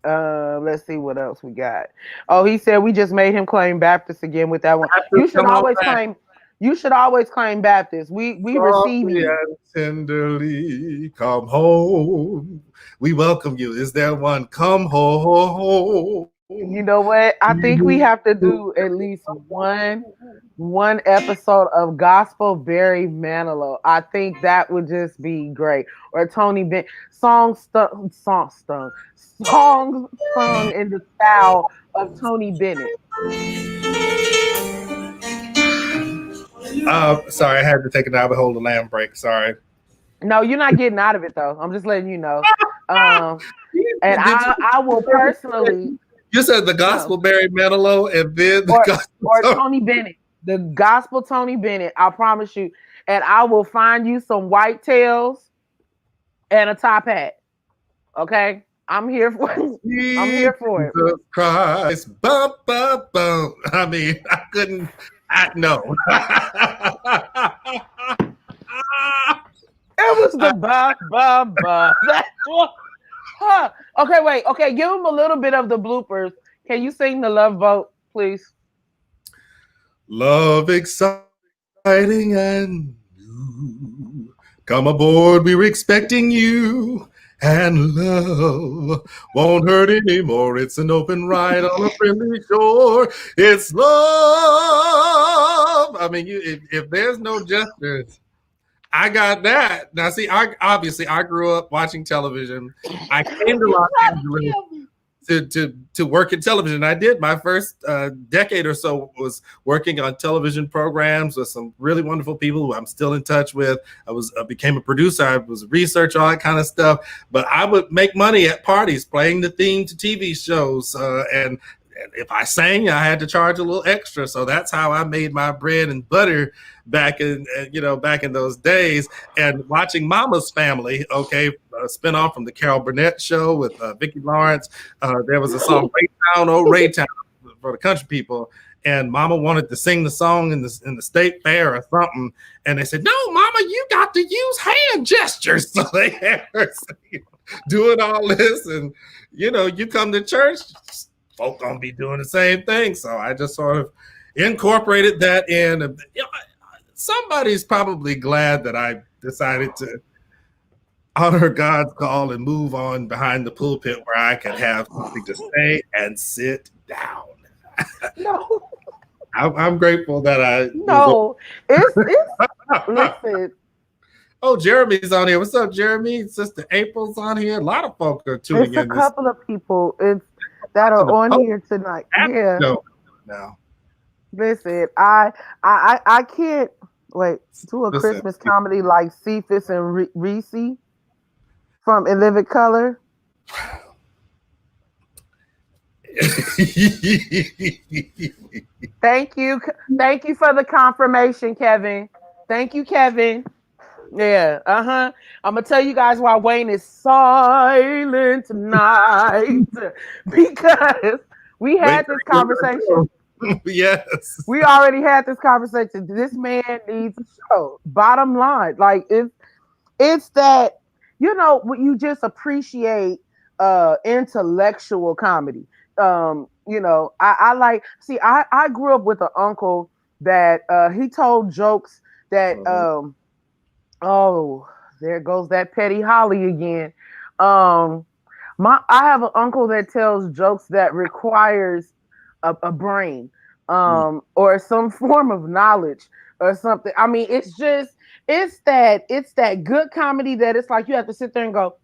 Let's see what else we got. Oh, he said we just made him claim Baptist again with that one. You should always claim Baptist. We receive you. And tenderly come home. We welcome you. Is there one? Come home. You know what? I think we have to do at least one episode of Gospel Barry Manilow. I think that would just be great. Or Tony Bennett. Songs sung in the style of Tony Bennett. Sorry, I had to take an Now Behold the Lamb break. Sorry. No, you're not getting out of it though. I'm just letting you know. And I will personally. You said the Gospel Barry Manilow and then the Gospel Tony Bennett. The Gospel Tony Bennett. I promise you. And I will find you some white tails and a top hat. Okay? I'm here for it. I'm here for it. Jesus Christ. Bum, bum, bum. I mean, I couldn't. No. It was the ba. That's what. Huh. Okay, wait. Okay, give him a little bit of the bloopers. Can you sing the Love Boat, please? Love exciting and new. Come aboard, we were expecting you. And love won't hurt anymore. It's an open ride on a friendly shore. It's love. I mean, if there's no gestures, I got that. Now, see, I grew up watching television. I came to Los Angeles to work in television. I did my first decade or so was working on television programs with some really wonderful people who I'm still in touch with. I became a producer. I was a researcher, all that kind of stuff. But I would make money at parties playing the theme to TV shows, and if I sang, I had to charge a little extra. So that's how I made my bread and butter back in those days. And watching Mama's Family, okay, a spinoff from the Carol Burnett show with Vicki Lawrence. There was a song Raytown, Oh Raytown for the country people. And Mama wanted to sing the song in the state fair or something. And they said, no, Mama, you got to use hand gestures. So they had her doing all this. And, you come to church, folk gonna be doing the same thing. So I just sort of incorporated that in. Somebody's probably glad that I decided to honor God's call and move on behind the pulpit where I could have something to say and sit down. No. I'm grateful that I. No, it's listen. Oh, Jeremy's on here. What's up, Jeremy? Sister April's on here. A lot of folk are tuning in. It's a couple of people that are on here tonight. Yeah. Now. Listen, I can't wait to a Christmas comedy like Cephas and Reese from In Living Color. Thank you for the confirmation, Kevin. Thank you, Kevin. Yeah, I'm gonna tell you guys why Wayne is silent tonight because we had this conversation. Yes, we already had this conversation. This man needs a show. Bottom line, like it's that you just appreciate intellectual comedy. I grew up with an uncle that he told jokes that oh, there goes that Petty Holly again. I have an uncle that tells jokes that requires a brain or some form of knowledge or something. I mean, it's that good comedy that it's like you have to sit there and go,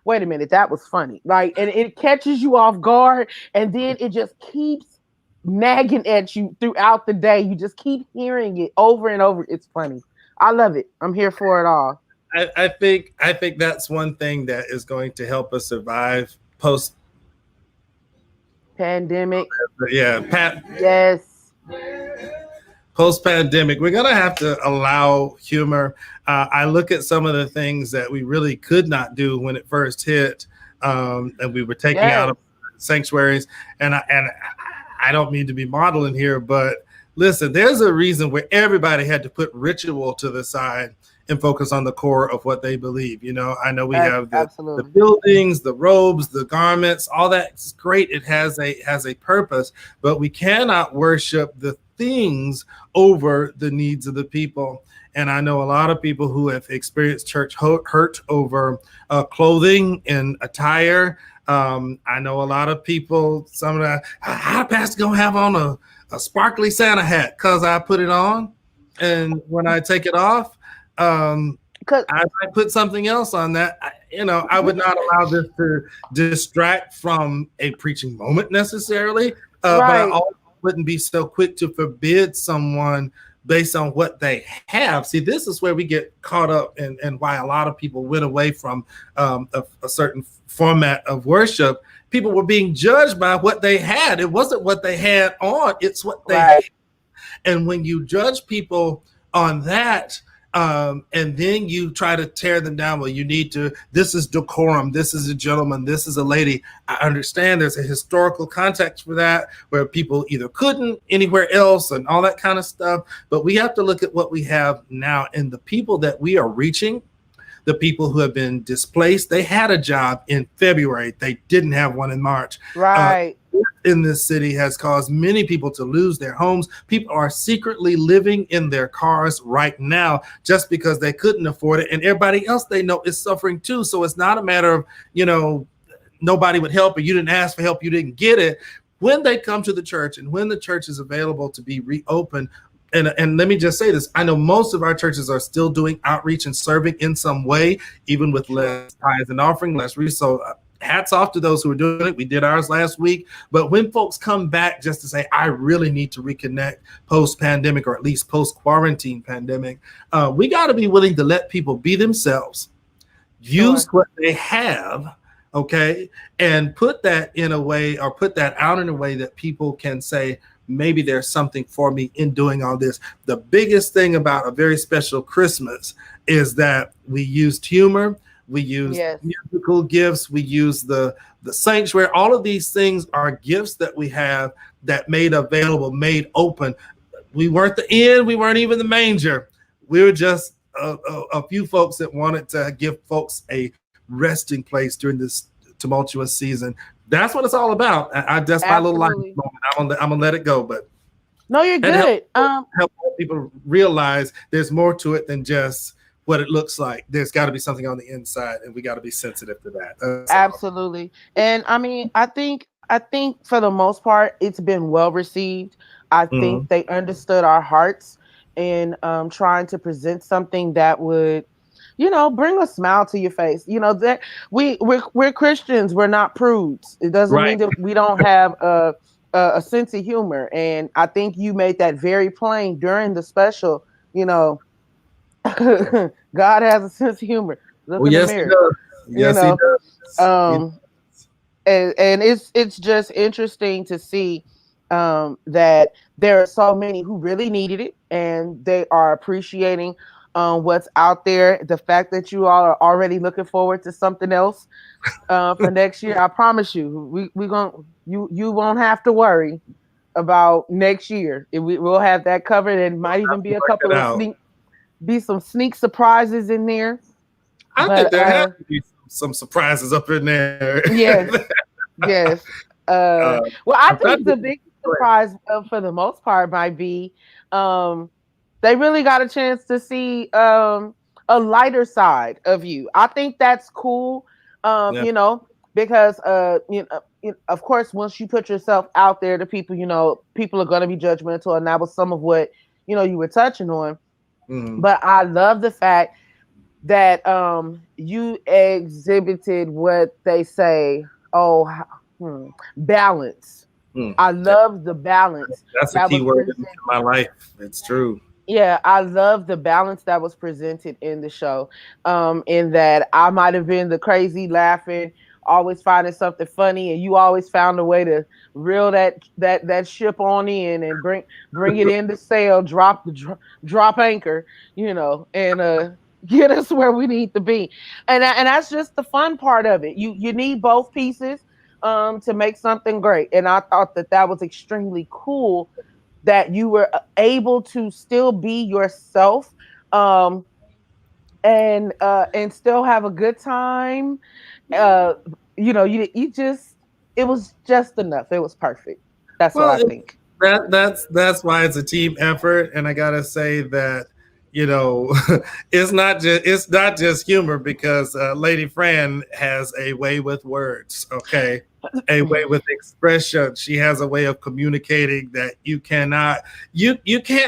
wait a minute, that was funny. Like, and it catches you off guard, and then it just keeps nagging at you throughout the day. You just keep hearing it over and over. It's funny. I love it. I'm here for it all. I think that's one thing that is going to help us survive post pandemic. Yeah, yes. Post pandemic, we're gonna have to allow humor. I look at some of the things that we really could not do when it first hit, and we were taking out of sanctuaries. And I don't mean to be modeling here, but listen, there's a reason where everybody had to put ritual to the side and focus on the core of what they believe. I know we have the buildings, the robes, the garments, all that's great. It has a purpose, but we cannot worship the things over the needs of the people. And I know a lot of people who have experienced church hurt over clothing and attire. I know a lot of people, some of the, how pastor gonna have on a sparkly Santa hat because I put it on, and when I take it off, I put something else on that. I would not allow this to distract from a preaching moment necessarily, but I also wouldn't be so quick to forbid someone based on what they have. See, this is where we get caught up and why a lot of people went away from a certain format of worship. People were being judged by what they had. It wasn't what they had on, it's what they had. And when you judge people on that, and then you try to tear them down, well, this is decorum, this is a gentleman, this is a lady. I understand there's a historical context for that, where people either couldn't anywhere else and all that kind of stuff. But we have to look at what we have now, and the people that we are reaching, the people who have been displaced, they had a job in February. They didn't have one in March. Right. In this city has caused many people to lose their homes. People are secretly living in their cars right now just because they couldn't afford it. And everybody else they know is suffering too. So it's not a matter of, nobody would help or you didn't ask for help, you didn't get it. When they come to the church and when the church is available to be reopened, and let me just say this. I know most of our churches are still doing outreach and serving in some way, even with less tithes and offering, less resources. So hats off to those who are doing it. We did ours last week. But when folks come back just to say, I really need to reconnect post-pandemic, or at least post-quarantine pandemic, we got to be willing to let people be themselves, use what they have, okay, and put that in a way, or put that out in a way that people can say, maybe there's something for me in doing all this. The biggest thing about A Very Special Christmas is that we used humor, we used musical gifts, we used the sanctuary. All of these things are gifts that we have that made available, made open. We weren't the inn, we weren't even the manger. We were just a few folks that wanted to give folks a resting place during this tumultuous season. That's what it's all about. That's my little life moment. I'm gonna let it go, but no, you're good. Help people realize there's more to it than just what it looks like. There's got to be something on the inside, and we got to be sensitive to that. That's absolutely. All. And I mean, I think for the most part, it's been well received. I think they understood our hearts in trying to present something that would, bring a smile to your face. That we're Christians. We're not prudes. It doesn't mean that we don't have a sense of humor. And I think you made that very plain during the special. God has a sense of humor. Look in the mirror. Yes, he does. And it's just interesting to see that there are so many who really needed it, and they are appreciating what's out there. The fact that you all are already looking forward to something else for next year, I promise you, you won't have to worry about next year. We'll have that covered, and might even be a couple of some sneak surprises in there. I think there have to be some surprises up in there. Yes. Well, I think the big surprise for the most part might be they really got a chance to see a lighter side of you. I think that's cool, because of course, once you put yourself out there to people, people are going to be judgmental, and that was some of what you were touching on. But I love the fact that you exhibited what they say, balance. I love the balance. That's a key word in my life. It's true. Yeah, I love the balance that was presented in the show. In that I might have been the crazy laughing, always finding something funny, and you always found a way to reel that ship on in and bring it into sail, drop anchor, and get us where we need to be. And that's just the fun part of it. You need both pieces to make something great. And I thought that was extremely cool that you were able to still be yourself and still have a good time. It was just enough. It was perfect. That's what I think. That's why it's a team effort. And I gotta say that, it's not just humor, because Lady Fran has a way with words, okay? A way with expression. She has a way of communicating that you can't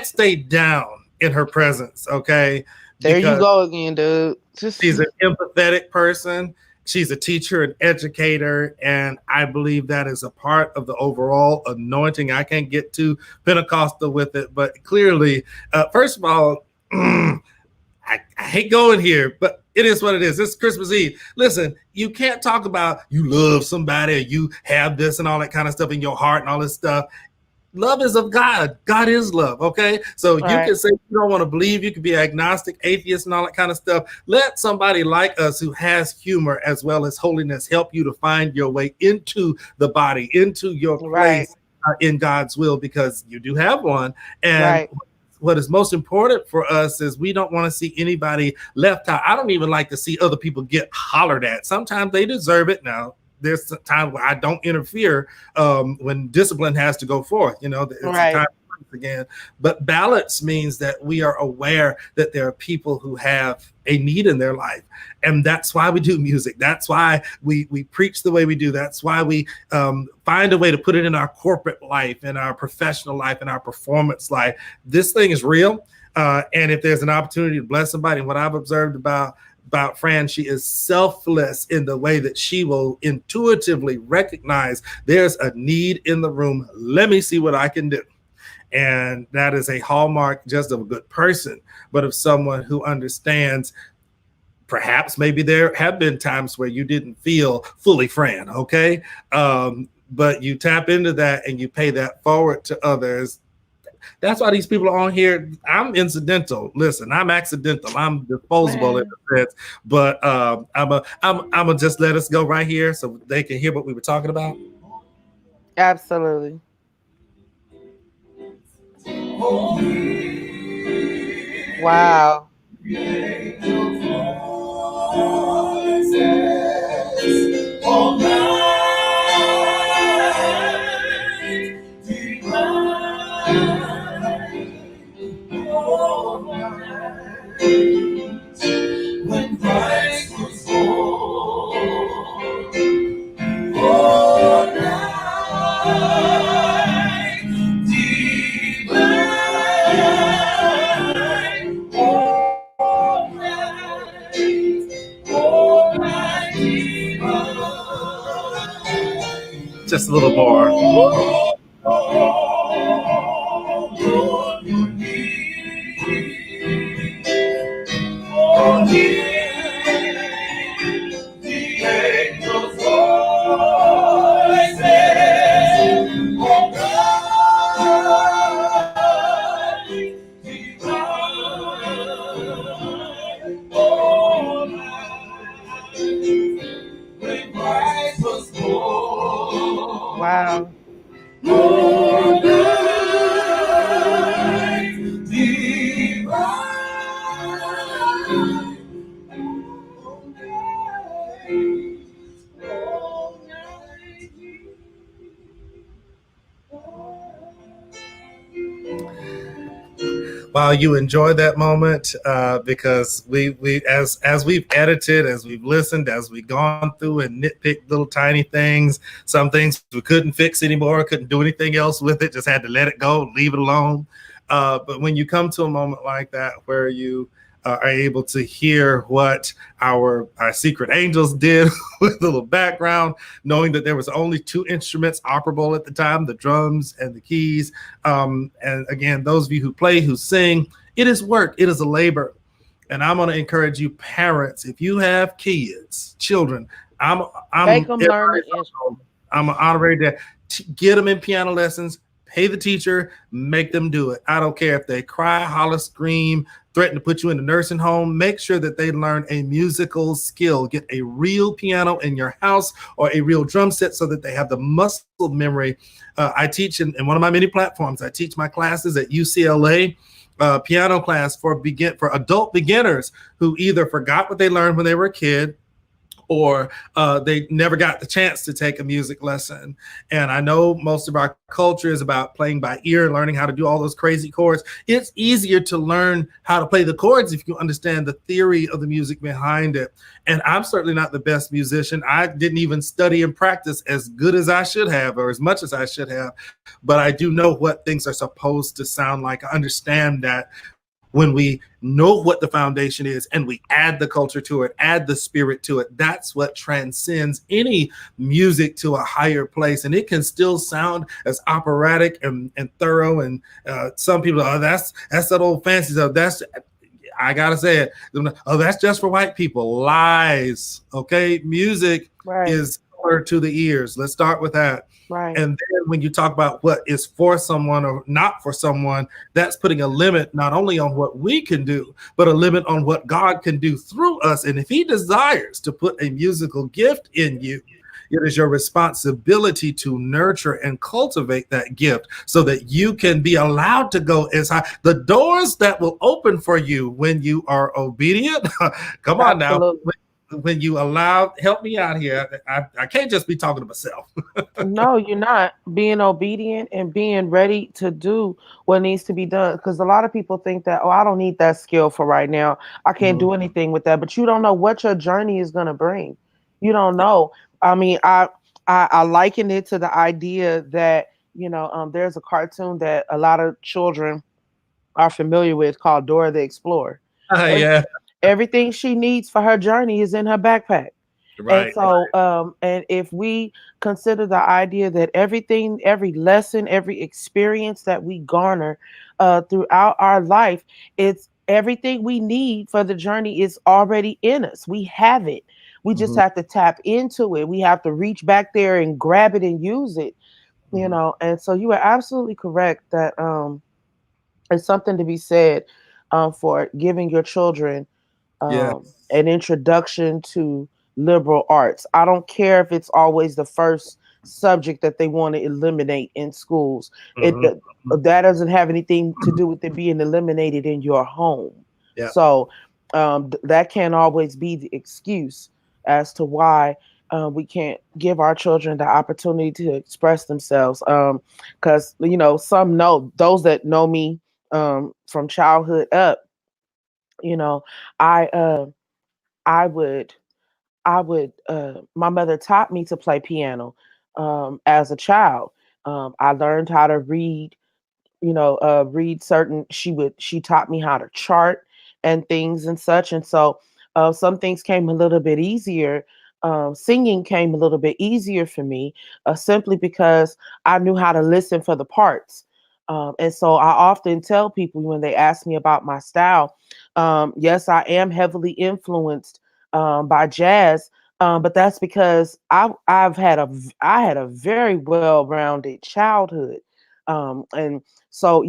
stay down in her presence, okay? There you go again, dude. She's an empathetic person. She's a teacher, an educator, and I believe that is a part of the overall anointing. I can't get too Pentecostal with it, but clearly, first of all, I hate going here, but it is what it is. It's Christmas Eve. Listen, you can't talk about you love somebody, or you have this and all that kind of stuff in your heart and all this stuff. Love is of God. God is love, okay? So you can say you don't want to believe. You can be agnostic, atheist, and all that kind of stuff. Let somebody like us who has humor as well as holiness help you to find your way into the body, into your place in God's will, because you do have one. And what is most important for us is we don't want to see anybody left out. I don't even like to see other people get hollered at. Sometimes they deserve it. Now, there's a time where I don't interfere when discipline has to go forth. It's a time again. But balance means that we are aware that there are people who have a need in their life. And that's why we do music. That's why we preach the way we do. That's why we find a way to put it in our corporate life, in our professional life, in our performance life. This thing is real. And if there's an opportunity to bless somebody, and what I've observed about Fran, she is selfless in the way that she will intuitively recognize there's a need in the room. Let me see what I can do. And that is a hallmark just of a good person, but of someone who understands. Perhaps maybe there have been times where you didn't feel fully Fran, okay? But you tap into that and you pay that forward to others. That's why these people are on here. I'm incidental. Listen, I'm accidental. I'm disposable in a sense. But I'm gonna just let us go right here so they can hear what we were talking about. Absolutely. Wow. When Christ was born, night divine, all night divine. Just a little more. Wow. While you enjoy that moment, because we as we've edited, as we've listened, as we've gone through and nitpicked little tiny things, some things we couldn't fix anymore, couldn't do anything else with it, just had to let it go, leave it alone. But when you come to a moment like that where you are able to hear what our secret angels did with a little background, knowing that there was only 2 instruments operable at the time, the drums and the keys. And again, those of you who play, who sing, it is work, it is a labor. And I'm going to encourage you parents, if you have kids, children, I'm Make them learn the instrument. I'm an honorary dad. Get them in piano lessons, pay the teacher, make them do it. I don't care if they cry, holler, scream, threaten to put you in a nursing home. Make sure that they learn a musical skill. Get a real piano in your house or a real drum set so that they have the muscle memory. I teach in one of my many platforms. I teach my classes at UCLA, piano class for adult beginners who either forgot what they learned when they were a kid, or they never got the chance to take a music lesson. And I know most of our culture is about playing by ear, learning how to do all those crazy chords. It's easier to learn how to play the chords if you understand the theory of the music behind it. And I'm certainly not the best musician. I didn't even study and practice as good as I should have, or as much as I should have. But I do know what things are supposed to sound like. I understand that when we know what the foundation is and we add the culture to it, add the spirit to it, that's what transcends any music to a higher place. And it can still sound as operatic and thorough. And some people, that's that old fancy stuff. I gotta say it. Oh, that's just for white people. Lies. Okay, music is to the ears. Let's start with that. Right. And then when you talk about what is for someone or not for someone, that's putting a limit not only on what we can do, but a limit on what God can do through us. And if he desires to put a musical gift in you, it is your responsibility to nurture and cultivate that gift so that you can be allowed to go as high. The doors that will open for you when you are obedient. Come on now. when you allow, help me out here. I can't just be talking to myself. No, you're not being obedient and being ready to do what needs to be done. Because a lot of people think that, oh, I don't need that skill for right now. I can't Mhm. do anything with that. But you don't know what your journey is going to bring. You don't know. I mean, I liken it to the idea that there's a cartoon that a lot of children are familiar with called Dora the Explorer. Every, Yeah, everything she needs for her journey is in her backpack. And right. so, and if we consider the idea that everything, every lesson, every experience that we garner throughout our life, it's everything we need for the journey is already in us. We have it. We just Mhm, have to tap into it. We have to reach back there and grab it and use it, mhm. And so you are absolutely correct that it's something to be said for giving your children Yeah. an introduction to liberal arts. I don't care if it's always the first subject that they want to eliminate in schools. It Mhm, mhm. that doesn't have anything to do with it being eliminated in your home. Yeah. So that can't always be the excuse as to why we can't give our children the opportunity to express themselves. Because some know those that know me from childhood up. You know, I I would my mother taught me to play piano as a child. I learned how to read, read certain she taught me how to chart and things and such. And so some things came a little bit easier. Singing came a little bit easier for me simply because I knew how to listen for the parts. And so I often tell people when they ask me about my style, yes, I am heavily influenced by jazz, but that's because I had a very well-rounded childhood, and so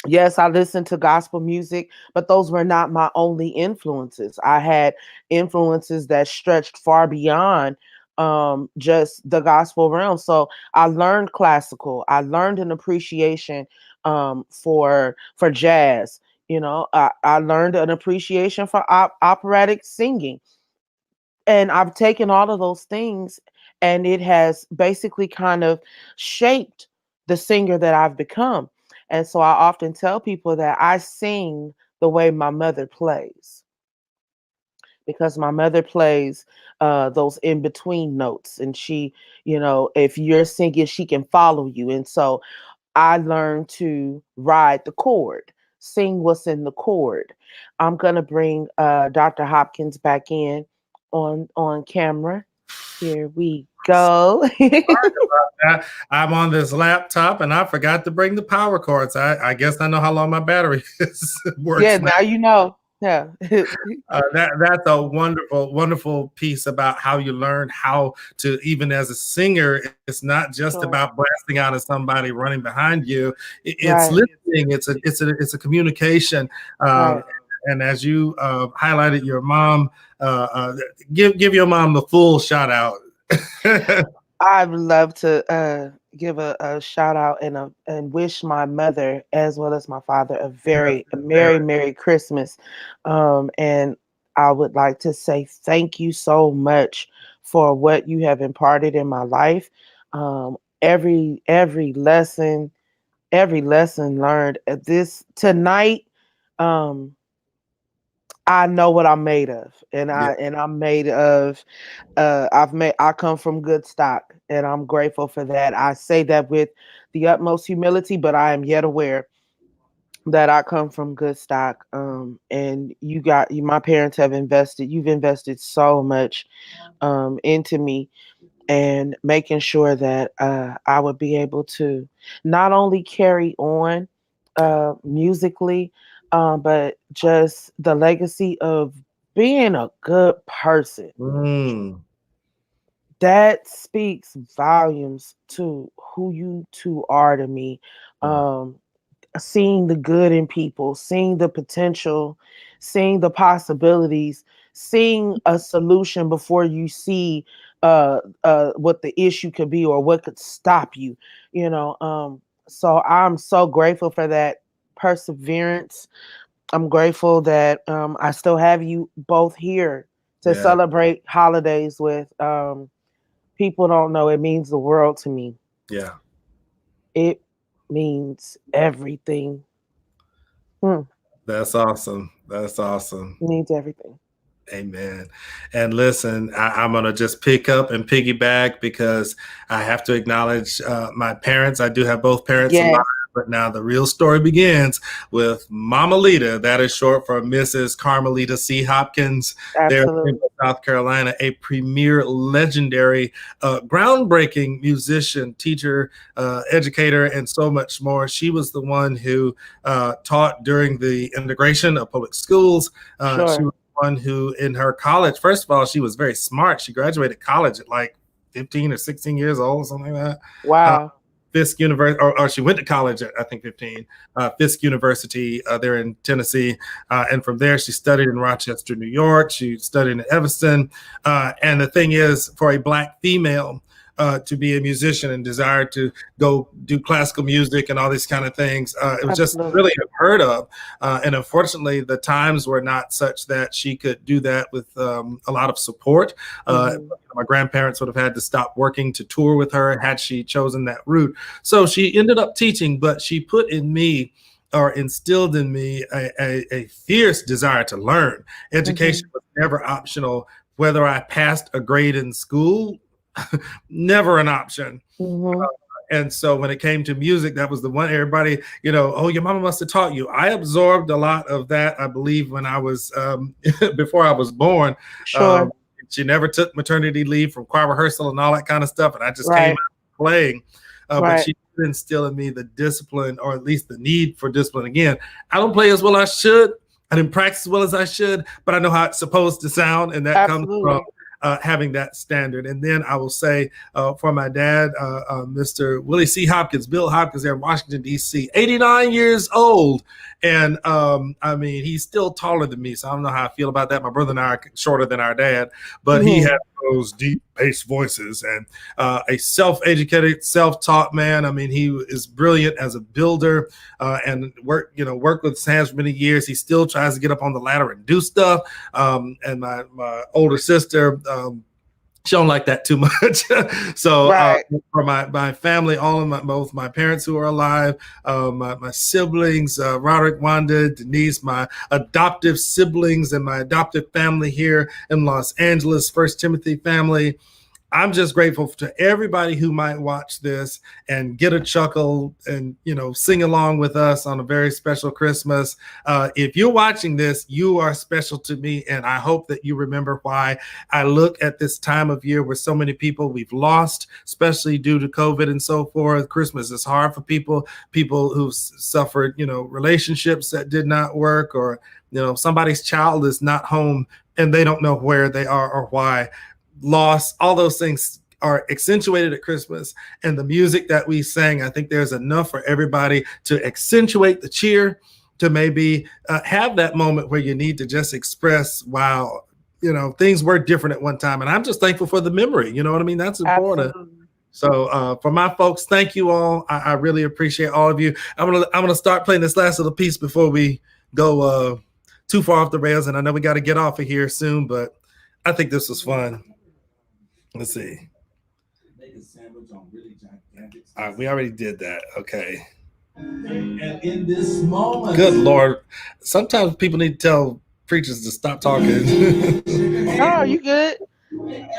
yes, I listened to gospel music, but those were not my only influences. I had influences that stretched far beyond just the gospel realm. So I learned classical. I learned an appreciation for jazz. I learned an appreciation for operatic singing, and I've taken all of those things, and it has basically kind of shaped the singer that I've become. And so I often tell people that I sing the way my mother plays, because my mother plays those in between notes, and she, if you're singing, she can follow you. And so I learned to ride the chord, sing what's in the chord. I'm gonna bring Dr. Hopkins back in on camera. Here we go. I'm on this laptop and I forgot to bring the power cords. I guess I know how long my battery Yeah, works now. now you know. Yeah. That's a wonderful, wonderful piece about how you learn how to, even as a singer, it's not just Sure. about blasting out at somebody running behind you. It's Right. listening. It's a communication. Right. And as you highlighted your mom, give your mom the full shout out. I would love to give a shout out and wish my mother as well as my father a Merry Christmas. And I would like to say thank you so much for what you have imparted in my life. Every lesson learned at this tonight. Um, I know what I'm made of, and Yeah. I'm made of I come from good stock, and I'm grateful for that. I say that with the utmost humility, but I am yet aware that I come from good stock. And my parents you've invested so much into me, and making sure that I would be able to not only carry on musically, but just the legacy of being a good person. Mm. That speaks volumes to who you two are to me. Mm. Um, Seeing the good in people, seeing the potential, seeing the possibilities, seeing a solution before you see what the issue could be or what could stop you. So I'm so grateful for that perseverance. I'm grateful that I still have you both here to Yeah. celebrate holidays with. People don't know, it means the world to me. Yeah. It means everything. That's awesome. That's awesome. It means everything. Amen. And listen, I'm going to just pick up and piggyback because I have to acknowledge my parents. I do have both parents Yes. alive, but now the real story begins with Mama Lita. That is short for Mrs. Carmelita C. Hopkins. There Absolutely. in South Carolina, a premier, legendary, groundbreaking musician, teacher, educator, and so much more. She was the one who taught during the integration of public schools. Sure. She was one who in her college, first of all, she was very smart. She graduated college at like 15 or 16 years old, something like that. Wow. Fisk University, or she went to college at, I think, 15, Fisk University there in Tennessee. And from there, she studied in Rochester, New York. She studied in Evanston. And the thing is, for a Black female to be a musician and desire to go do classical music and all these kind of things, it was just Absolutely. really unheard of. And unfortunately, the times were not such that she could do that with a lot of support. My grandparents would have had to stop working to tour with her had she chosen that route. So she ended up teaching, but she put in me, or instilled in me, a fierce desire to learn. Education was never optional. Whether I passed a grade in school, never an option. And so when it came to music, that was the one everybody, oh, your mama must have taught you. I absorbed a lot of that, I believe, when I was, before I was born. Sure. She never took maternity leave from choir rehearsal and all that kind of stuff. And I just came out playing. But she did instill in me the discipline, or at least the need for discipline. Again, I don't play as well as I should. I didn't practice as well as I should, but I know how it's supposed to sound. And that comes from having that standard. And then I will say for my dad, Mr. Willie C. Hopkins, Bill Hopkins there in Washington, D.C., 89 years old. And I mean, he's still taller than me, so I don't know how I feel about that. My brother and I are shorter than our dad, but he has those deep bass voices, and a self-educated, self-taught man. I mean, he is brilliant as a builder and worked with his hands for many years. He still tries to get up on the ladder and do stuff. And my older sister, she don't like that too much. So for my family, both my parents who are alive, my siblings, Roderick, Wanda, Denise, my adoptive siblings, and my adoptive family here in Los Angeles, First Timothy family. I'm just grateful to everybody who might watch this and get a chuckle and, sing along with us on a very special Christmas. If you're watching this, you are special to me. And I hope that you remember why I look at this time of year where so many people we've lost, especially due to COVID and so forth. Christmas is hard for people who've suffered, relationships that did not work, or, somebody's child is not home and they don't know where they are or why. Loss, all those things are accentuated at Christmas. And the music that we sang, I think there's enough for everybody to accentuate the cheer, to maybe have that moment where you need to just express, wow, things were different at one time. And I'm just thankful for the memory. You know what I mean? That's important. Absolutely. So for my folks, thank you all. I really appreciate all of you. I'm gonna start playing this last little piece before we go too far off the rails. And I know we got to get off of here soon, but I think this was fun. Let's see. We already did that. Okay. And in this moment, good Lord. Sometimes people need to tell preachers to stop talking. Oh, you good?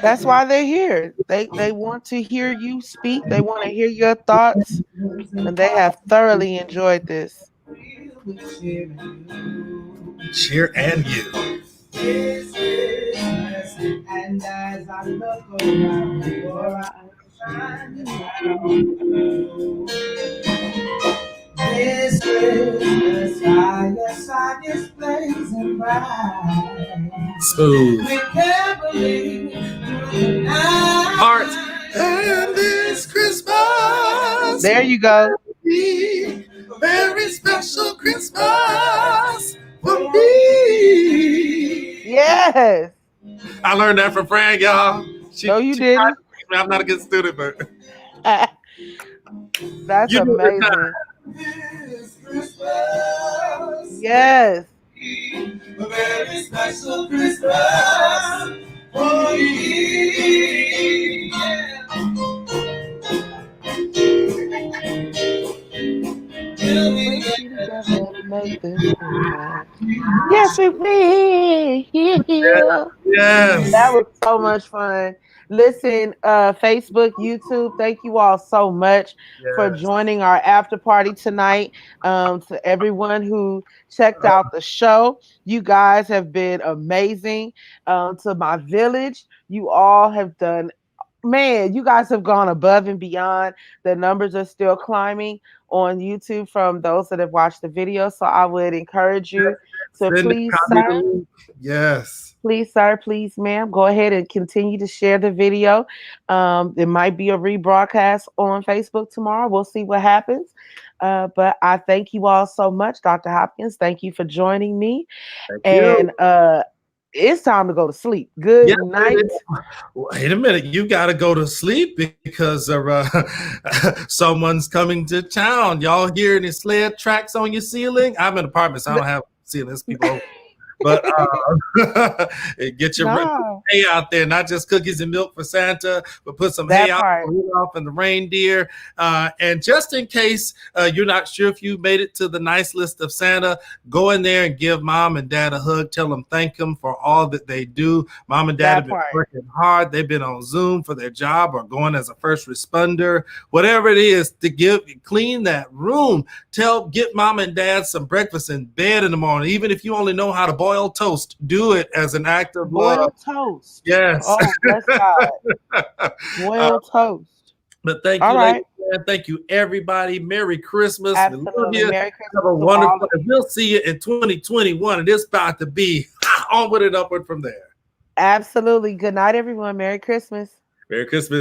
That's why they're here. They want to hear you speak. They want to hear your thoughts. And they have thoroughly enjoyed this. Cheer and you. And as I look around your eyes, this Christmas fireside is blazing bright. Smooth. We can't believe Hearts. And this Christmas. There you go. Be a very special Christmas for me. Yes. I learned that from Fran, y'all. No, you didn't. I'm not a good student, but that's amazing. this Christmas. Yes. a very special Christmas for me. Till we We get be together to make this thing last. Yes, we will. That Yes. was so much fun. Listen, Facebook, YouTube, thank you all so much for Yes. joining our after party tonight. To everyone who checked out the show, you guys have been amazing. To my village, you all have done, man, you guys have gone above and beyond. The numbers are still climbing on YouTube from those that have watched the video. So I would encourage you to Send it, please, copy the sir, link. Yes. please, sir, please, ma'am, go ahead and continue to share the video. There might be a rebroadcast on Facebook tomorrow. We'll see what happens. But I thank you all so much, Dr. Hopkins. Thank you for joining me. Thank you. And it's time to go to sleep. Good Yeah, night. wait a minute. You got to go to sleep because someone's coming to town. Y'all hear any sled tracks on your ceiling? I'm in apartments. I don't have ceilings. People, but get your No, hay out there, not just cookies and milk for Santa, but put some that hay out part. for Rudolph and the reindeer. And just in case you're not sure if you made it to the nice list of Santa, go in there and give mom and dad a hug. Tell them thank them for all that they do. Mom and dad That have been part. working hard. They've been on Zoom for their job or going as a first responder, whatever it is to clean that room. Get mom and dad some breakfast in bed in the morning. Even if you only know how to boil toast, do it as an act of love. Boiled toast. Yes. Oh, bless God. Boiled toast. But thank All you, right. ladies. And thank you, everybody. Merry Christmas. We love Absolutely. you. Merry Have Christmas a to all wonderful. of you. We'll see you in 2021. And it's about to be onward and upward from there. Absolutely. Good night, everyone. Merry Christmas. Merry Christmas.